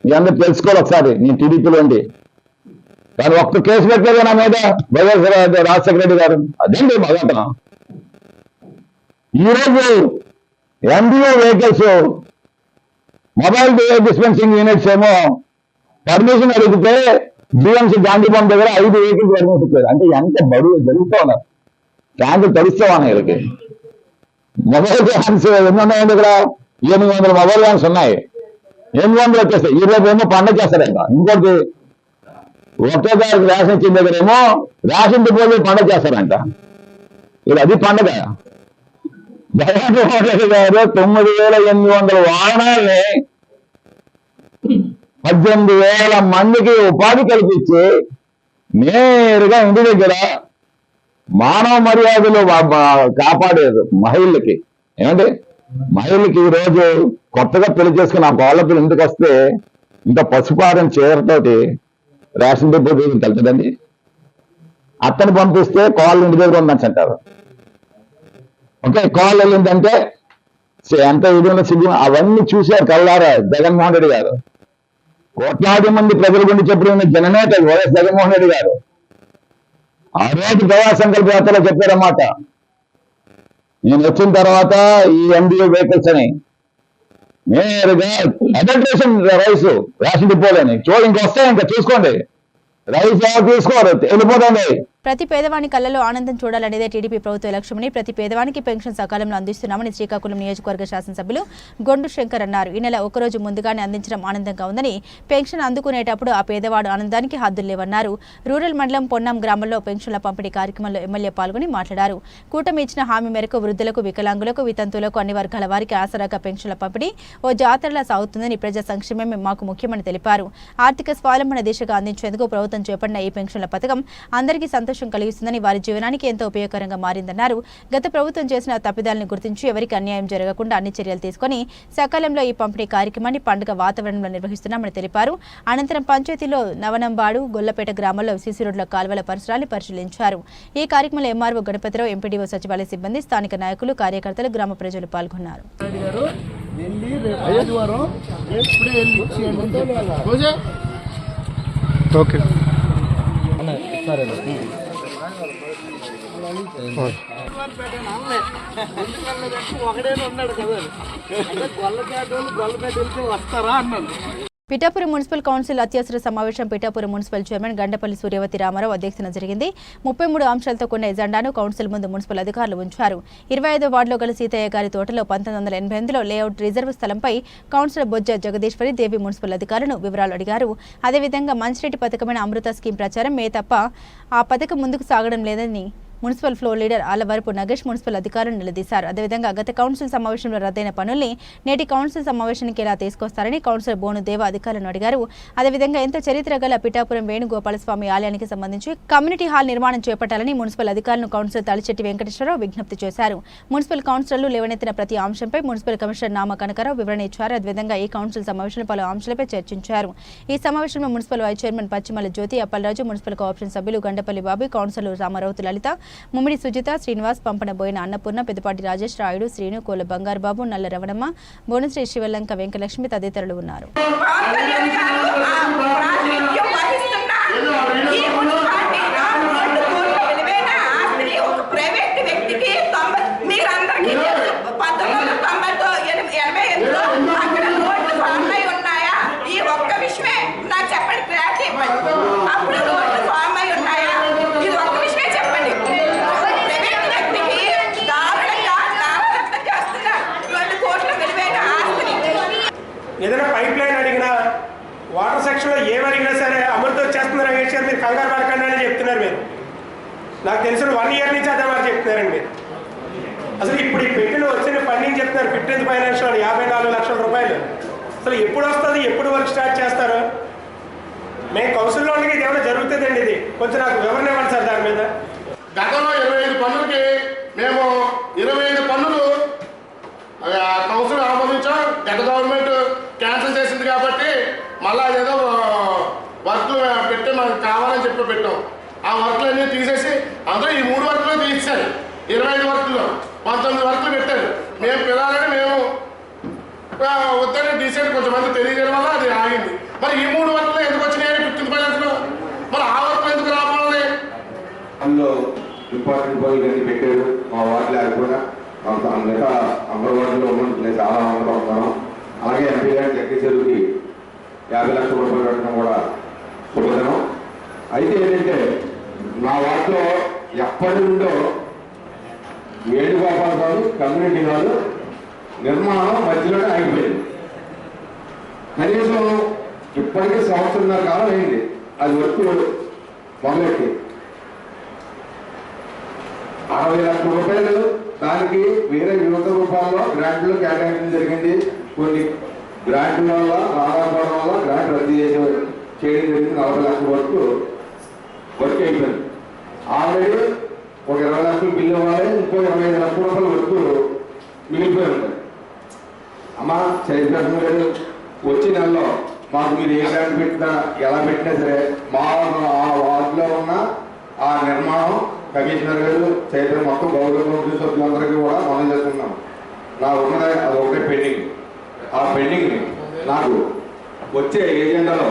మీ అందరూ తెలుసుకోవాలి ఒకసారి, నేను టీడీపీలో ఉండి. కానీ ఒక్క కేసు పెట్టలేదు నా మీద వైఎస్ రాజశేఖర రెడ్డి గారు. అదేంటి మొదట ఈరోజు MDO vehicles mobile dispensing units ఏమో పర్మిషన్ అడిగితే BMC గాంధీభవన్ దగ్గర 5 వెహికల్స్ పర్మిషన్ ఇచ్చారు. అంటే ఎంత బరువు జరుగుతూ ఉన్నారు, ట్యాంకులు తడుస్తూ ఉన్నాయి. వీళ్ళకి మొబైల్ వ్యాన్స్ ఎన్ని ఉన్నాయండి దగ్గర? 800 మొబైల్ వ్యాన్స్ ఉన్నాయి. 800 వచ్చేస్తాయి. ఈ రోజు ఏమో పండగ చేస్తారంట. ఇంకోటి ఒకే గారికి రేషన్ ఇచ్చిన దగ్గర ఏమో రేషన్ డిపోజిట్ పండగ చేస్తారంట. ఇది అది పండగ. జగన్మోహన్ రెడ్డి గారు 9,800 వాహనాల్ని 18,000 మందికి ఉపాధి కల్పించి నేరుగా ఇంటి దగ్గర మానవ మర్యాదలు కాపాడేది మహిళలకి. ఏమంటే మహిళలకి ఈ రోజు కొత్తగా పెళ్లి చేసుకుని ఆ కోళ్ళ పిల్లలు ఇంటికి వస్తే ఇంత పసుపారం చీరతోటి రేషన్ డిపో వెళ్తుందండి. అత్తని పంపిస్తే కోళ్ళు ఇంటి దగ్గర ఉందని అంటారు. ఓకే, కోళ్ళు వెళ్ళిందంటే ఎంత ఇదిగా సిగ్గు. అవన్నీ చూశారు కళ్ళారా జగన్మోహన్ రెడ్డి గారు. కోట్లాది మంది ప్రజల గురించి చెప్పిన జననేత వైఎస్ జగన్మోహన్ రెడ్డి గారు ఆ రోజు దయా సంకల్ప యాత్రలో చెప్పారన్నమాట. నేను వచ్చిన తర్వాత ఈ MDO వెహికల్స్ అని నేరుగా అడల్ట్రేషన్ రైస్ రేషన్ డిపోలని ఇంకొస్తాయి, ఇంకా చూసుకోండి. రైస్ తీసుకోరు, వెళ్ళిపోతుంది. ప్రతి పేదవాని కళ్ళలో ఆనందం చూడాలనేదే టీడీపీ ప్రభుత్వ లక్ష్యమని, ప్రతి పేదవానికి పెన్షన్ సకాలంలో అందిస్తున్నామని శ్రీకాకుళం నియోజకవర్గ శాసనసభ్యులు గొండు శంకర్ అన్నారు. ఈ నెల ఒకరోజు ముందుగానే అందించడం ఆనందంగా ఉందని, పెన్షన్ అందుకునేటప్పుడు ఆ పేదవాడు ఆనందానికి హద్దులు లేవన్నారు. రూరల్ మండలం పొన్నం గ్రామంలో పెన్షన్ల పంపిణీ కార్యక్రమంలో ఎమ్మెల్యే పాల్గొని మాట్లాడారు. కూటమి ఇచ్చిన హామీ మేరకు వృద్ధులకు, వికలాంగులకు, వితంతువులకు, అన్ని వర్గాల వారికి ఆసరాగా పెన్షన్ల పంపిణీ ఓ జాతరలా సాగుతుందని, ప్రజా సంక్షేమమే మాకు ముఖ్యమని తెలిపారు. ఆర్థిక స్వావలంబన దిశగా అందించేందుకు ప్రభుత్వం చేపట్టిన ఈ పెన్షన్ల పథకం అందరికీ సంతోషం కలిగిస్తుందని, వారి జీవనానికి ఎంతో ఉపయోగకరంగా మారిందన్నారు. గత ప్రభుత్వం చేసిన తప్పిదాలను గుర్తించి ఎవరికి అన్యాయం జరగకుండా అన్ని చర్యలు తీసుకుని సకాలంలో ఈ పంపిణీ కార్యక్రమాన్ని పండుగ వాతావరణంలో నిర్వహిస్తున్నామని తెలిపారు. అనంతరం పంచాయతీలో నవనంబాడు, గొల్లపేట గ్రామాల్లో సిసి రోడ్ల కాల్వల పరిసరాలు పరిశీలించారు. ఈ కార్యక్రమంలో ఎంఆర్ఓ గణపతిరావు, ఎంపీడీఓ సచివాలయ సిబ్బంది, స్థానిక నాయకులు, కార్యకర్తలు, గ్రామ ప్రజలు పాల్గొన్నారు. ఓకే పిఠాపురం మున్సిపల్ కౌన్సిల్ అత్యవసర సమావేశం పిఠాపురం మున్సిపల్ చైర్మన్ గండపల్లి సూర్యవతి రామారావు అధ్యక్షతన జరిగింది. 33 అంశాలతో కూడిన ఎజెండాను కౌన్సిల్ ముందు మున్సిపల్ అధికారులు ఉంచారు. 25వ వార్డులో గల సీతయ్య గారి తోటలో 1988లో లేఅవుట్ రిజర్వ్ స్థలంపై కౌన్సిలర్ బొజ్జ జగదీశ్వరి దేవి మున్సిపల్ అధికారులను వివరాలు అడిగారు. అదేవిధంగా మంచినీటి పథకమైన అమృత స్కీమ్ ప్రచారం మే తప్ప ఆ పథకం ముందుకు సాగడం లేదని municipal floor leader Alavarapu Nagesh municipal అధికారులను నిలదీశారు. అదేవిధంగా గత కౌన్సిల్ సమావేశంలో రద్దయిన పనుల్ని నేటి కౌన్సిల్ సమావేశానికి ఎలా తీసుకొస్తారని కౌన్సిలర్ బోనుదేవ అధికారులను అడిగారు. అదేవిధంగా ఎంతో చరిత్ర గల పిఠాపురం వేణుగోపాలస్వామి ఆలయానికి సంబంధించి కమ్యూనిటీ హాల్ నిర్మాణం చేపట్టాలని మున్సిపల్ అధికారులను కౌన్సిలర్ తలిచెట్టి వెంకటేశ్వరరావు విజ్ఞప్తి చేశారు. మున్సిపల్ కౌన్సిలర్లు లేవనెత్తిన ప్రతి అంశంపై మున్సిపల్ కమిషనర్ నామ కనకారావు వివరణ ఇచ్చారు. అదేవిధంగా ఈ కౌన్సిల్ సమావేశంలో పలు అంశాలపై చర్చించారు. ఈ సమావేశంలో మున్సిపల్ వైస్ చైర్మన్ పచ్చిమల జ్యోతి, అప్పలరాజు, మున్సిపల్ కోఆపరేషన్ సభ్యులు గండపల్లి బాబు, కౌన్సిలర్ రామారావు లలిత, ముమ్మిడి సుజిత, శ్రీనివాస్, పంపనబోయిన అన్నపూర్ణ, పెద్దపాటి రాజేష్, రాయుడు, శ్రీను, కోల బంగారుబాబు, నల్ల రవణమ్మ, బోనశ్రీ శివలంక, వెంకటలక్ష్మి తదితరులు ఉన్నారు. ఏదైనా పైప్ లైన్ అడిగినా, వాటర్ సెక్షన్లో ఏమి అడిగినా సరే అమలుతో వచ్చేస్తున్నారు రమేష్ గారు, మీరు కంగారు పడకండి అని చెప్తున్నారు. మీరు నాకు తెలిసిన 1 year నుంచి అదే మాట చెప్తున్నారండి. మీరు అసలు ఇప్పుడు ఈ పెట్టిన వచ్చిన ఫండింగ్ చెప్తున్నారు, ఫిట్నెస్ ఫైనాన్షియల్ 54 లక్షల రూపాయలు. అసలు ఎప్పుడు వస్తుంది, ఎప్పుడు వర్క్ స్టార్ట్ చేస్తారు? మేము కౌన్సిల్లో ఉండగా ఇది ఏమైనా జరుగుతుందండి? ఇది కొంచెం నాకు వివరణ ఇవ్వండి సార్ దాని మీద. గతంలో 25 పన్నులకి మేము 25 పన్నులు కౌన్సిల్ ఆమోదించాం. గత గవర్నమెంట్ క్యాన్సిల్ చేసింది కాబట్టి మళ్ళా ఏదో వర్క్లు పెట్టి మనకు కావాలని చెప్పి పెట్టాం. ఆ వర్క్లు అన్నీ తీసేసి అందరూ ఈ 3 వర్క్లు తీసేశారు. 25 వర్క్లు 19 వర్క్లు పెట్టారు. మేము పిల్లలని మేము వద్దని డిసైడ్ కొంచెంమంది తెలియజేయడం వల్ల అది ఆగింది. మరి ఈ 3 వర్క్లు ఎందుకు వచ్చినాయని 15 ఫైనాన్స్లో మరి ఆ వర్క్లు ఎందుకు రావాలి? అందులో ఇంపార్టెంట్ పనులు అన్ని పెట్టారు. మా వార్డులో అది కూడా మిగతా అందరి వాటిలో ఉన్నందుకు నేను చాలా ఆనందపడుతున్నాను. అలాగే ఎంపీ గారి లెక్క చెరువుకి 50 లక్షల రూపాయలు పెట్టడం కూడా శుభదినం. అయితే ఏంటంటే నా వాటిలో ఎప్పటి నుండో వేణుగోపాల్ కమ్యూనిటీ హాల్ నిర్మాణం మధ్యలోనే ఆగిపోయింది. కనీసం ఇప్పటికీ 1.5 సంవత్సరాల కాలం అయింది అది వర్క్ మొదలెట్టి. 60 లక్షల రూపాయలు దానికి వేరే వివిధ రూపాల్లో గ్రాంట్లు కేటాయించడం జరిగింది. కొన్ని గ్రాంట్ల వల్ల రాకపోవడం వల్ల గ్రాంట్ రద్దు చేయడం జరిగింది. 40 లక్షల వరకు వర్క్ అయిపోయింది. ఆల్రెడీ ఒక 20 లక్షలు బిల్లు ఇవ్వాలి, ఇంకో 25 లక్షల రూపాయల వరకు మిగిలిపోయి ఉంటాయి. అమ్మ చైతన్యం లేదు, వచ్చే నెలలో మాకు మీరు ఏ గ్రాంట్ పెట్టినా ఎలా పెట్టినా సరే మా ఆ వార్డులో ఉన్న ఆ నిర్మాణం కమిషనర్ గారు చైతన్యం మొత్తం గౌరవ సభ్యులందరికీ కూడా మనం చేస్తున్నాం. నా ఉన్నది అది ఒకటే పెండింగ్. ఆ పెండింగ్ని నాకు వచ్చే ఏజెండాలో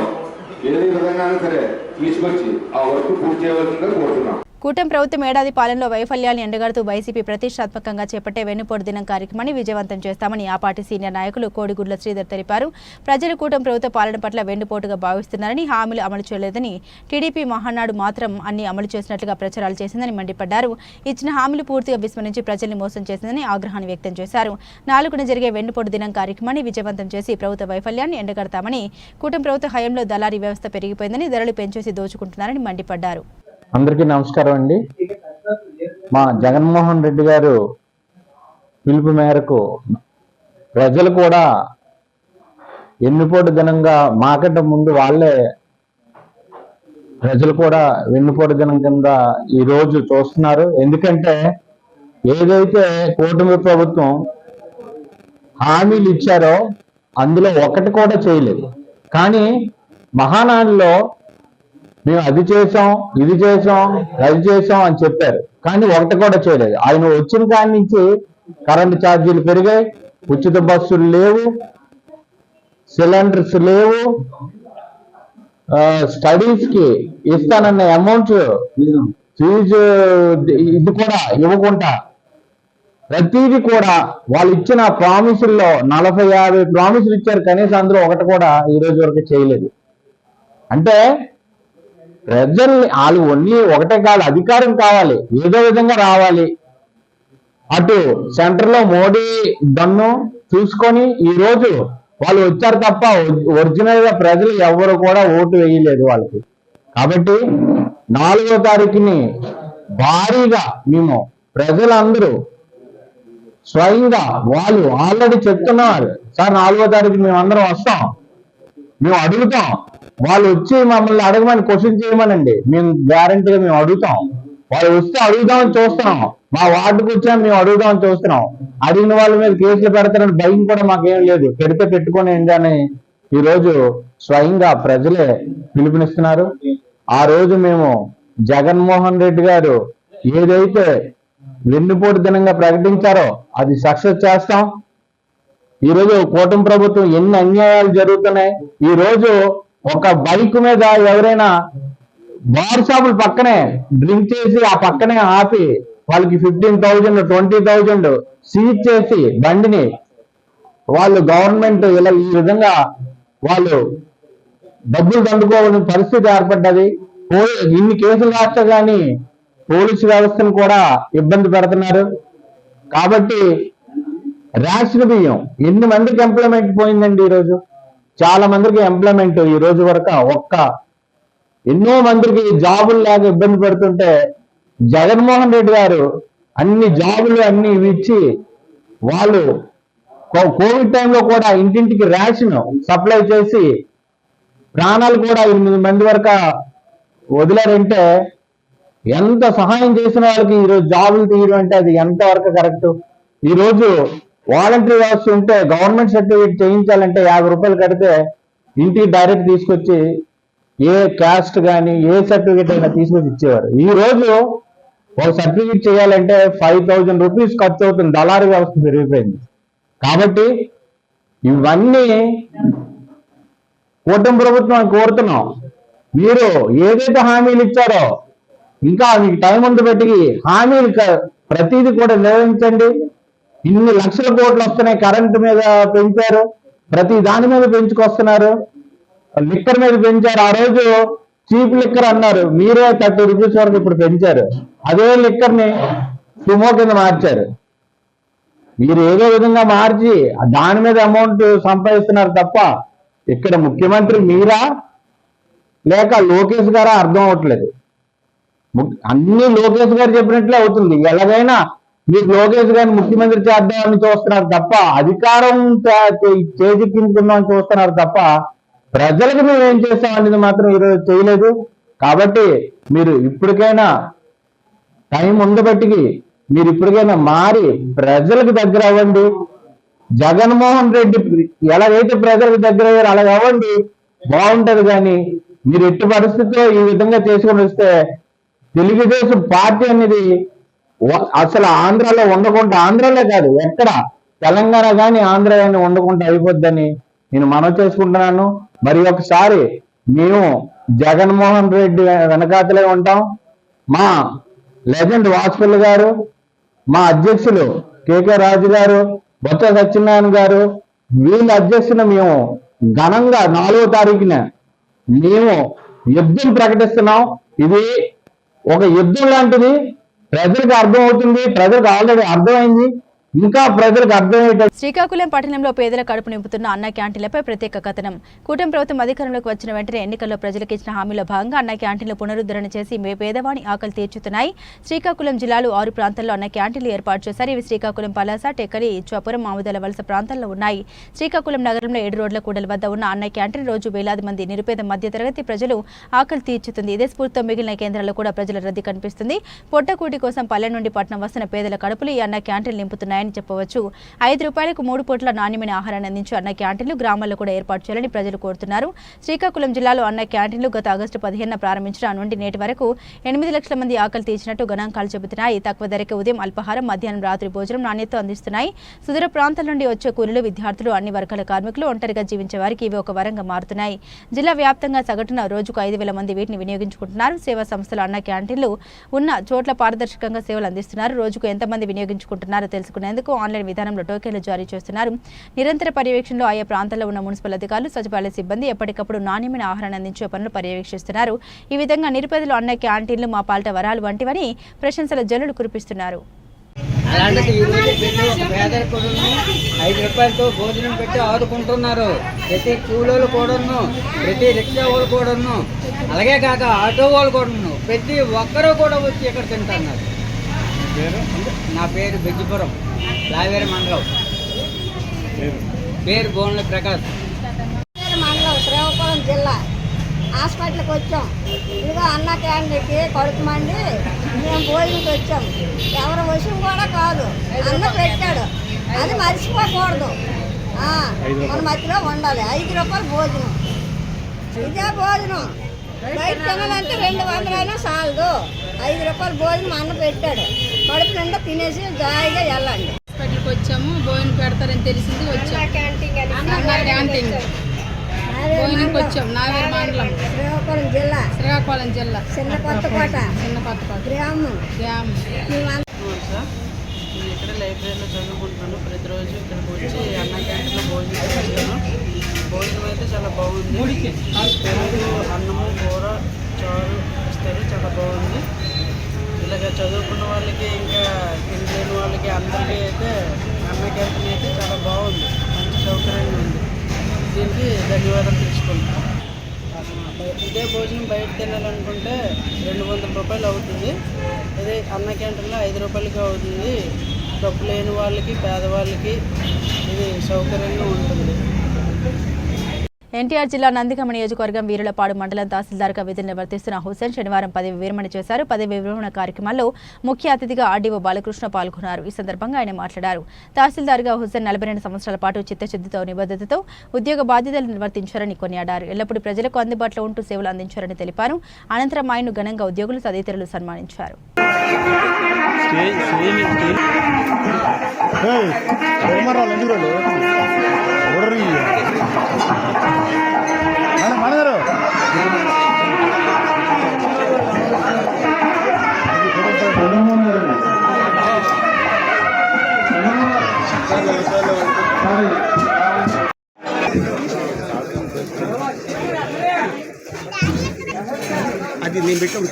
ఏదే విధంగా సరే తీసుకొచ్చి ఆ వర్క్ పూర్తి చేయవలసిందిగా కోరుతున్నాం. కూటమి ప్రభుత్వం ఏడాది పాలనలో వైఫల్యాన్ని ఎండగడుతూ వైసీపీ ప్రతిష్టాత్మకంగా చేపట్టే వెన్నుపోటు దినం కార్యక్రమాన్ని విజయవంతం చేస్తామని ఆ పార్టీ సీనియర్ నాయకులు కోడిగుడ్ల శ్రీధర్ తెలిపారు. ప్రజలు కూటమి ప్రభుత్వ పాలన పట్ల వెన్నుపోటుగా భావిస్తున్నారని, హామీలు అమలు చేయలేదని, టీడీపీ మహానాడు మాత్రం అన్ని అమలు చేసినట్లుగా ప్రచారాలు చేసిందని మండిపడ్డారు. ఇచ్చిన హామీలు పూర్తిగా విస్మరించి ప్రజల్ని మోసం చేసిందని ఆగ్రహాన్ని వ్యక్తం చేశారు. 4న జరిగే వెన్నుపోటు దినం కార్యక్రమాన్ని విజయవంతం చేసి ప్రభుత్వ వైఫల్యాన్ని ఎండగడతామని, కూటమి ప్రభుత్వ హయాంలో దళారీ వ్యవస్థ పెరిగిపోయిందని, ధరలు పెంచేసి దోచుకుంటున్నారని మండిపడ్డారు. అందరికీ నమస్కారం అండి. మా జగన్మోహన్ రెడ్డి గారు పిలుపు మేరకు ప్రజలు కూడా వెన్నుపోటు దినంగా మాకంటే ముందు వాళ్ళే ప్రజలు కూడా వెన్నుపోటు దినం కింద ఈరోజు చూస్తున్నారు. ఎందుకంటే ఏదైతే కూటమి ప్రభుత్వం హామీలు ఇచ్చారో అందులో ఒకటి కూడా చేయలేదు. కానీ మహానాడులో మేము అది చేసాం, ఇది చేసాం, అది చేసాం అని చెప్పారు, కానీ ఒకటి కూడా చేయలేదు. ఆయన వచ్చిన కాడి నుంచి కరెంటు ఛార్జీలు పెరిగాయి, ఉచిత బస్సులు లేవు, సిలిండర్స్ లేవు, స్టడీస్ కి ఇస్తానన్న అమౌంట్ ఫీజు ఇది కూడా ఇవ్వకుండా ప్రతిదీ కూడా వాళ్ళు ఇచ్చిన ప్రామిసుల్లో 40-50 ప్రామిసులు ఇచ్చారు, కనీసం అందులో ఒకటి కూడా ఈ రోజు వరకు చేయలేదు. అంటే ప్రజల్ని వాళ్ళు ఓన్లీ ఒకటే కాదు, అధికారం కావాలి, ఏదో విధంగా రావాలి. అటు సెంటర్లో మోడీ దన్ను చూసుకొని ఈ రోజు వాళ్ళు వచ్చారు తప్ప ఒరిజినల్ గా ప్రజలు ఎవరు కూడా ఓటు వేయలేదు వాళ్ళకి. కాబట్టి 4వ తారీఖుని భారీగా మేము ప్రజలందరూ స్వయంగా వాళ్ళు ఆల్రెడీ చెప్తున్నారు, సార్ 4వ తారీఖు మేము అందరం వస్తాం, మేము అడుగుతాం, వాళ్ళు వచ్చి మమ్మల్ని అడగమని క్వశ్చన్ చేయమనండి, మేము గ్యారంటీగా మేము అడుగుతాం. వాళ్ళు వస్తే అడుగుదామని చూస్తున్నాం, మా వార్డుకు వచ్చా మేము అడుగుదామని చూస్తున్నాం. అడిగిన వాళ్ళ మీద కేసులు పెడతారని భయం కూడా మాకేం లేదు, పెడితే పెట్టుకోండి అని ఈరోజు స్వయంగా ప్రజలే పిలుపునిస్తున్నారు. ఆ రోజు మేము జగన్మోహన్ రెడ్డి గారు ఏదైతే వెన్నుపోటు దినంగా ప్రకటించారో అది సక్సెస్ చేస్తాం. ఈరోజు కూటమి ప్రభుత్వం ఎన్ని అన్యాయాలు జరుగుతున్నాయి. ఈ రోజు ఒక బైక్ మీద ఎవరైనా బార్ షాపుల పక్కనే డ్రింక్ చేసి ఆ పక్కనే ఆపి వాళ్ళకి 15,000 20,000 సీజ్ చేసి బండిని వాళ్ళు గవర్నమెంట్ ఇలా ఈ విధంగా వాళ్ళు డబ్బులు దండుకోవాల్సిన పరిస్థితి ఏర్పడ్డది. ఇన్ని కేసులు రాస్తే కానీ పోలీసు వ్యవస్థను కూడా ఇబ్బంది పెడుతున్నారు. కాబట్టి రేషన్ బియ్యం ఎన్ని మందికి ఎంప్లాయ్మెంట్ పోయిందండి. ఈరోజు చాలా మందికి ఎంప్లాయ్మెంట్ ఈ రోజు వరకు ఎన్నో మందికి జాబులు లేక ఇబ్బంది పెడుతుంటే జగన్మోహన్ రెడ్డి గారు అన్ని జాబులు అన్ని ఇచ్చి వాళ్ళు కోవిడ్ టైంలో కూడా ఇంటింటికి రేషన్ సప్లై చేసి ప్రాణాలు కూడా 8 మంది వరకు వదిలారంటే ఎంత సహాయం చేసిన వాళ్ళకి ఈరోజు జాబులు తీయడం అంటే అది ఎంతవరకు కరెక్ట్. ఈరోజు వాలంటరీ వ్యవస్థ ఉంటే గవర్నమెంట్ సర్టిఫికేట్ చేయించాలంటే 50 రూపాయలు కడితే ఇంటికి డైరెక్ట్ తీసుకొచ్చి ఏ క్యాస్ట్ కానీ ఏ సర్టిఫికేట్ అయినా తీసుకొచ్చి ఇచ్చేవారు. ఈ రోజు ఒక సర్టిఫికేట్ చేయాలంటే 5,000 రూపీస్ ఖర్చు అవుతుంది. దళారీ వ్యవస్థ పెరిగిపోయింది. కాబట్టి ఇవన్నీ కూటమి ప్రభుత్వం కోరుతున్నాం, మీరు ఏదైతే హామీలు ఇచ్చారో ఇంకా మీకు టైం ఉంది పెట్టి హామీలు ప్రతిదీ కూడా నిర్వహించండి. ఇన్ని లక్షల కోట్లు వస్తున్నాయి, కరెంటు మీద పెంచారు, ప్రతి దాని మీద పెంచుకొస్తున్నారు, లిక్కర్ మీద పెంచారు. ఆ రోజు చీప్ లిక్కర్ అన్నారు, మీరే 30 రూపీస్ వరకు ఇప్పుడు పెంచారు. అదే లిక్కర్ ని సుమో కింద మార్చారు. మీరు ఏదో విధంగా మార్చి దాని మీద అమౌంట్ సంపాదిస్తున్నారు తప్ప ఇక్కడ ముఖ్యమంత్రి మీరా లేక లోకేష్ గారా అర్థం అవట్లేదు. అన్ని లోకేష్ గారు చెప్పినట్లే అవుతుంది. ఎలాగైనా మీరు లోకేష్ గారిని ముఖ్యమంత్రి చేద్దామని చూస్తున్నారు తప్ప, అధికారం చేజిక్కించుకుందామని చూస్తున్నారు తప్ప ప్రజలకు మేము ఏం చేస్తాం అనేది మాత్రం ఈరోజు చేయలేదు. కాబట్టి మీరు ఇప్పటికైనా టైం ఉండబట్టికి మీరు ఇప్పటికైనా మారి ప్రజలకు దగ్గర అవ్వండి. జగన్మోహన్ రెడ్డి ఎలాగైతే ప్రజలకు దగ్గర అయ్యారో అలాగ అవ్వండి, బాగుంటది. కానీ మీరు ఎట్టి పరిస్థితుల్లో ఈ విధంగా చేసుకొని వస్తే తెలుగుదేశం పార్టీ అనేది అసలు ఆంధ్రాలో ఉండకుండా, ఆంధ్రాలో కాదు ఎక్కడ తెలంగాణ కానీ ఆంధ్ర కానీ ఉండకుండా అయిపోద్దని నేను మనవి చేసుకుంటున్నాను. మరి ఒకసారి మేము జగన్మోహన్ రెడ్డి వెనకాతలే ఉంటాం. మా లెజెండ్ వాజ్పేయి గారు, మా అధ్యక్షులు కేకే రాజు గారు, బొత్స సత్యనారాయణ గారు, వీళ్ళ అధ్యక్షున మేము ఘనంగా 4వ తారీఖున మేము యుద్ధం ప్రకటిస్తున్నాం. ఇది ఒక యుద్ధం లాంటిది. ప్రజలకు అర్థం అవుతుంది, ప్రజలకు ఆల్రెడీ అర్థమైంది, ఇంకా ప్రజలకు అర్థమయ్యేట. శ్రీకాకుళం పట్టణంలో పేదల కడుపు నింపుతున్న అన్న క్యాంటీన్లపై ప్రత్యేక కథనం. కూటమి ప్రభుత్వం అధికారంలోకి వచ్చిన వెంటనే ఎన్నికల్లో ప్రజలకు ఇచ్చిన హామీలో భాగంగా అన్న క్యాంటీన్లు పునరుద్ధరణ చేసి పేదవాణి ఆకలి తీర్చుతున్నాయి. శ్రీకాకుళం జిల్లాలో 6 ప్రాంతాల్లో అన్న క్యాంటీన్లు ఏర్పాటు చేశారు. ఇవి శ్రీకాకుళం, పలాస, టెక్కలి, ఇచ్చాపురం, మాముదల వలస ప్రాంతాల్లో ఉన్నాయి. శ్రీకాకుళం నగరంలో 7 రోడ్ల కూడలి వద్ద ఉన్న అన్న క్యాంటీన్ రోజు వేలాది మంది నిరుపేద మధ్యతరగతి ప్రజలు ఆకలి తీర్చుతుంది. ఇదే స్ఫూర్తితో మిగిలిన కేంద్రాల్లో కూడా ప్రజల రద్దీ కనిపిస్తుంది. పొట్టకూటి కోసం పల్లె నుండి పట్టణం వస్తున్న పేదల కడుపులు ఈ అన్న క్యాంటీన్లు నింపుతున్నాయి చెప్పవచ్చు. 5 రూపాయలకు 3 పూట్ల నాణ్యమైన ఆహారాన్ని అందించే అన్న క్యాంటీన్లు గ్రామాల్లో కూడా ఏర్పాటు చేయాలని ప్రజలు కోరుతున్నారు. శ్రీకాకుళం జిల్లాలో అన్న క్యాంటీన్లు గత ఆగస్టు 15న ప్రారంభించిన నుండి నేటి వరకు 8 లక్షల మంది ఆకలి తీర్చినట్టు గణాంకాలు చెబుతున్నాయి. తక్కువ ధరకే ఉదయం అల్పాహారం, మధ్యాహ్నం, రాత్రి భోజనం నాణ్యతతో అందిస్తున్నాయి. సుదూర ప్రాంతాల నుండి వచ్చే కూలీలు, విద్యార్థులు, అన్ని వర్గాల కార్మికులు, ఒంటరిగా జీవించే వారికి ఇవి ఒక వరంగా మారుతున్నాయి. జిల్లా వ్యాప్తంగా సగటున రోజుకు 5,000 మంది వీటిని వినియోగించుకుంటున్నారు. సేవా సంస్థలు అన్న క్యాంటీన్లు ఉన్న చోట్ల పారదర్శకంగా సేవలు అందిస్తున్నారు. రోజుకు ఎంతమంది వినియోగించుకుంటున్నారో తెలుసుకునేందుకు ఆన్లైన్ విధానంలో టోకెన్లు జారీ చేస్తున్నారు. నిరంతర పర్యవేక్షణలో ఆయా ప్రాంతాల్లో ఉన్న మున్సిపల్ అధికారులు, సచివాలయ సిబ్బంది ఎప్పటికప్పుడు నాణ్యమైన ఆహారాన్ని అందించే పనులు పర్యవేక్షిస్తున్నారు. ఈ విధంగా నిరుపేదలు అన్న క్యాంటీన్లు మా పాలిట వరాలు వంటివని ప్రశంసల జల్లులు కురిపిస్తున్నారు. అలాంటిది ఈ రోజు పెట్టి ఒక పేదరికులను 5 రూపాయలతో భోజనం పెట్టి ఆదుకుంటున్నారు. ప్రతి కూలీలు కూడాను, ప్రతి రిక్షా వాళ్ళు కూడాను, అలాగే కాక ఆటో వాళ్ళు కూడాను, ప్రతి ఒక్కరూ కూడా వచ్చి ఇక్కడ తింటున్నారు. నా పేరు బెజ్జిపురం, లావేరు మండలం. పేరు బోన్ల ప్రకాష్. మండలం, శ్రీకాకుళం జిల్లా. హాస్పిటల్కి వచ్చాం. ఇదిగో అన్న క్యాంటీన్కి కడుపు మండి మేము భోజనంకి వచ్చాం. ఎవరి విషయం కూడా కాదు, అన్న పెట్టాడు, అది మర్చిపోకూడదు. మన మధ్యలో ఉండాలి. 5 రూపాయలు భోజనం, ఇదే భోజనం. బయట తినాలంటే 200 అయినా చాలదు. 5 రూపాయలు భోజనం అన్న పెట్టాడు, కడుపు నిండా తినేసి జాయిగా వెళ్ళండి. హాస్పిటల్కి వచ్చాము, భోజనం పెడతారని తెలిసింది వచ్చాము. అన్న క్యాంటీన్ భోజనంకి వచ్చాం. నావేరు మండలం, శ్రీకాకుళం జిల్లా. శ్రీకాకుళం జిల్లా, చిన్న కొత్తకోట గ్రామం. నేను ఇక్కడ లైబ్రరీలో చదువుకుంటున్నాను. ప్రతిరోజు ఇక్కడికి వచ్చి అన్న క్యాంటీన్లో భోజనం చేస్తాను. భోజనం అయితే చాలా బాగుంది. పెరుగు, అన్నము, కూర, చారు ఇస్తారు, చాలా బాగుంది. ఇలాగ చదువుకున్న వాళ్ళకి, ఇంకా ఇంటి వాళ్ళకి, అందరికీ అయితే అన్న క్యాంటీన్ అయితే చాలా బాగుంది, మంచి సౌకర్యంగా ఉంది. దీనికి ధన్యవాదాలు తెలుసుకుంటాం. ఇదే భోజనం బయట తినాలనుకుంటే 200 రూపాయలు అవుతుంది. అదే అన్న క్యాంటీన్లో 5 రూపాయలకి అవుతుంది. డబ్బు లేని వాళ్ళకి, పేదవాళ్ళకి ఇది సౌకర్యంగా ఉంటుంది. ఎన్టీఆర్ జిల్లా నందిగామ నియోజకవర్గం వీరులపాడు మండలం తహసీల్దార్గా విధులు నిర్వర్తిస్తున్న హుసేన్ శనివారం పదవి విరమణ చేశారు. పదవి విరమణ కార్యక్రమంలో ముఖ్య అతిథిగా ఆర్డీఓ బాలకృష్ణ పాల్గొన్నారు. ఈ సందర్భంగా ఆయన మాట్లాడారు. తహసీల్దార్గా హుసేన్ 42 సంవత్సరాల పాటు చిత్తశుద్ధితో, నిబద్ధతతో ఉద్యోగ బాధ్యతలు నిర్వర్తించారని కొనియాడారు. ఎల్లప్పుడూ ప్రజలకు అందుబాటులో ఉంటూ సేవలు అందించారని తెలిపారు. అనంతరం ఆయన్ను ఘనంగా ఉద్యోగులు, తదితరులు సన్మానించారు. మేడం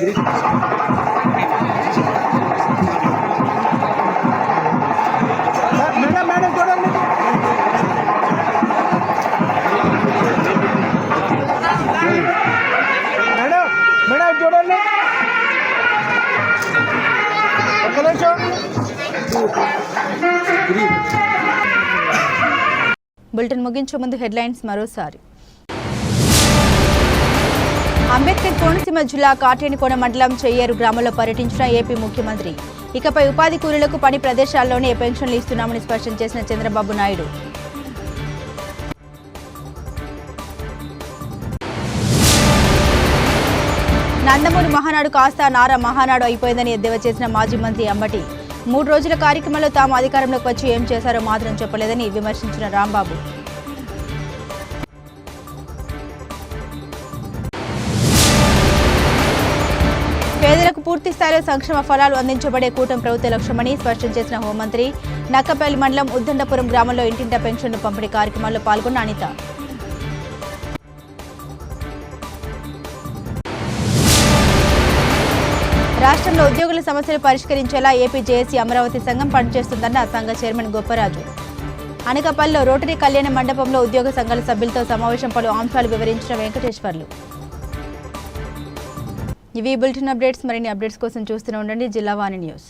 చూడండి. మేడం చూడండి. ఒక్క నిమిషం. బులెటిన్ ముగించే ముందు హెడ్లైన్స్ మరోసారి. అంబేద్కర్ కోనసీమ జిల్లా కాటేనికోన మండలం చెయ్యేరు గ్రామంలో పర్యటించిన ఏపీ ముఖ్యమంత్రి. ఇకపై ఉపాధి కూలీలకు పని ప్రదేశాల్లోనే పెన్షన్లు ఇస్తున్నామని స్పష్టం చేసిన చంద్రబాబు నాయుడు. నందమూరి మహానాడు కాస్త నారా మహానాడు అయిపోయిందని ఎద్దేవా చేసిన మాజీ మంత్రి అంబటి. 3 రోజుల కార్యక్రమంలో తాము అధికారంలోకి వచ్చి ఏం చేశారో మాత్రం చెప్పలేదని విమర్శించిన రాంబాబు. పేదలకు పూర్తి స్థాయిలో సంక్షేమ ఫలాలు అందించబడే కూటమి ప్రభుత్వ లక్ష్యమని స్పష్టం చేసిన హోంమంత్రి. నక్కపల్లి మండలం ఉద్దండపురం గ్రామంలో ఇంటింటా పెన్షన్లు పంపిణీ కార్యక్రమాల్లో పాల్గొన్న అనిత. రాష్ట్రంలో ఉద్యోగుల సమస్యలు పరిష్కరించేలా ఏపీ జేఏసీ అమరావతి సంఘం పనిచేస్తుందన్న సంఘ చైర్మన్ గొప్పరాజు. అనకాపల్లిలో రోటరీ కళ్యాణ మండపంలో ఉద్యోగ సంఘాల సభ్యులతో సమావేశం పలు అంశాలు వివరించిన వెంకటేశ్వర్లు. ఇవి బులెటిన్ అప్డేట్స్. మరిన్ని అప్డేట్స్ కోసం చూస్తూనే ఉండండి జిల్లా వాణి న్యూస్.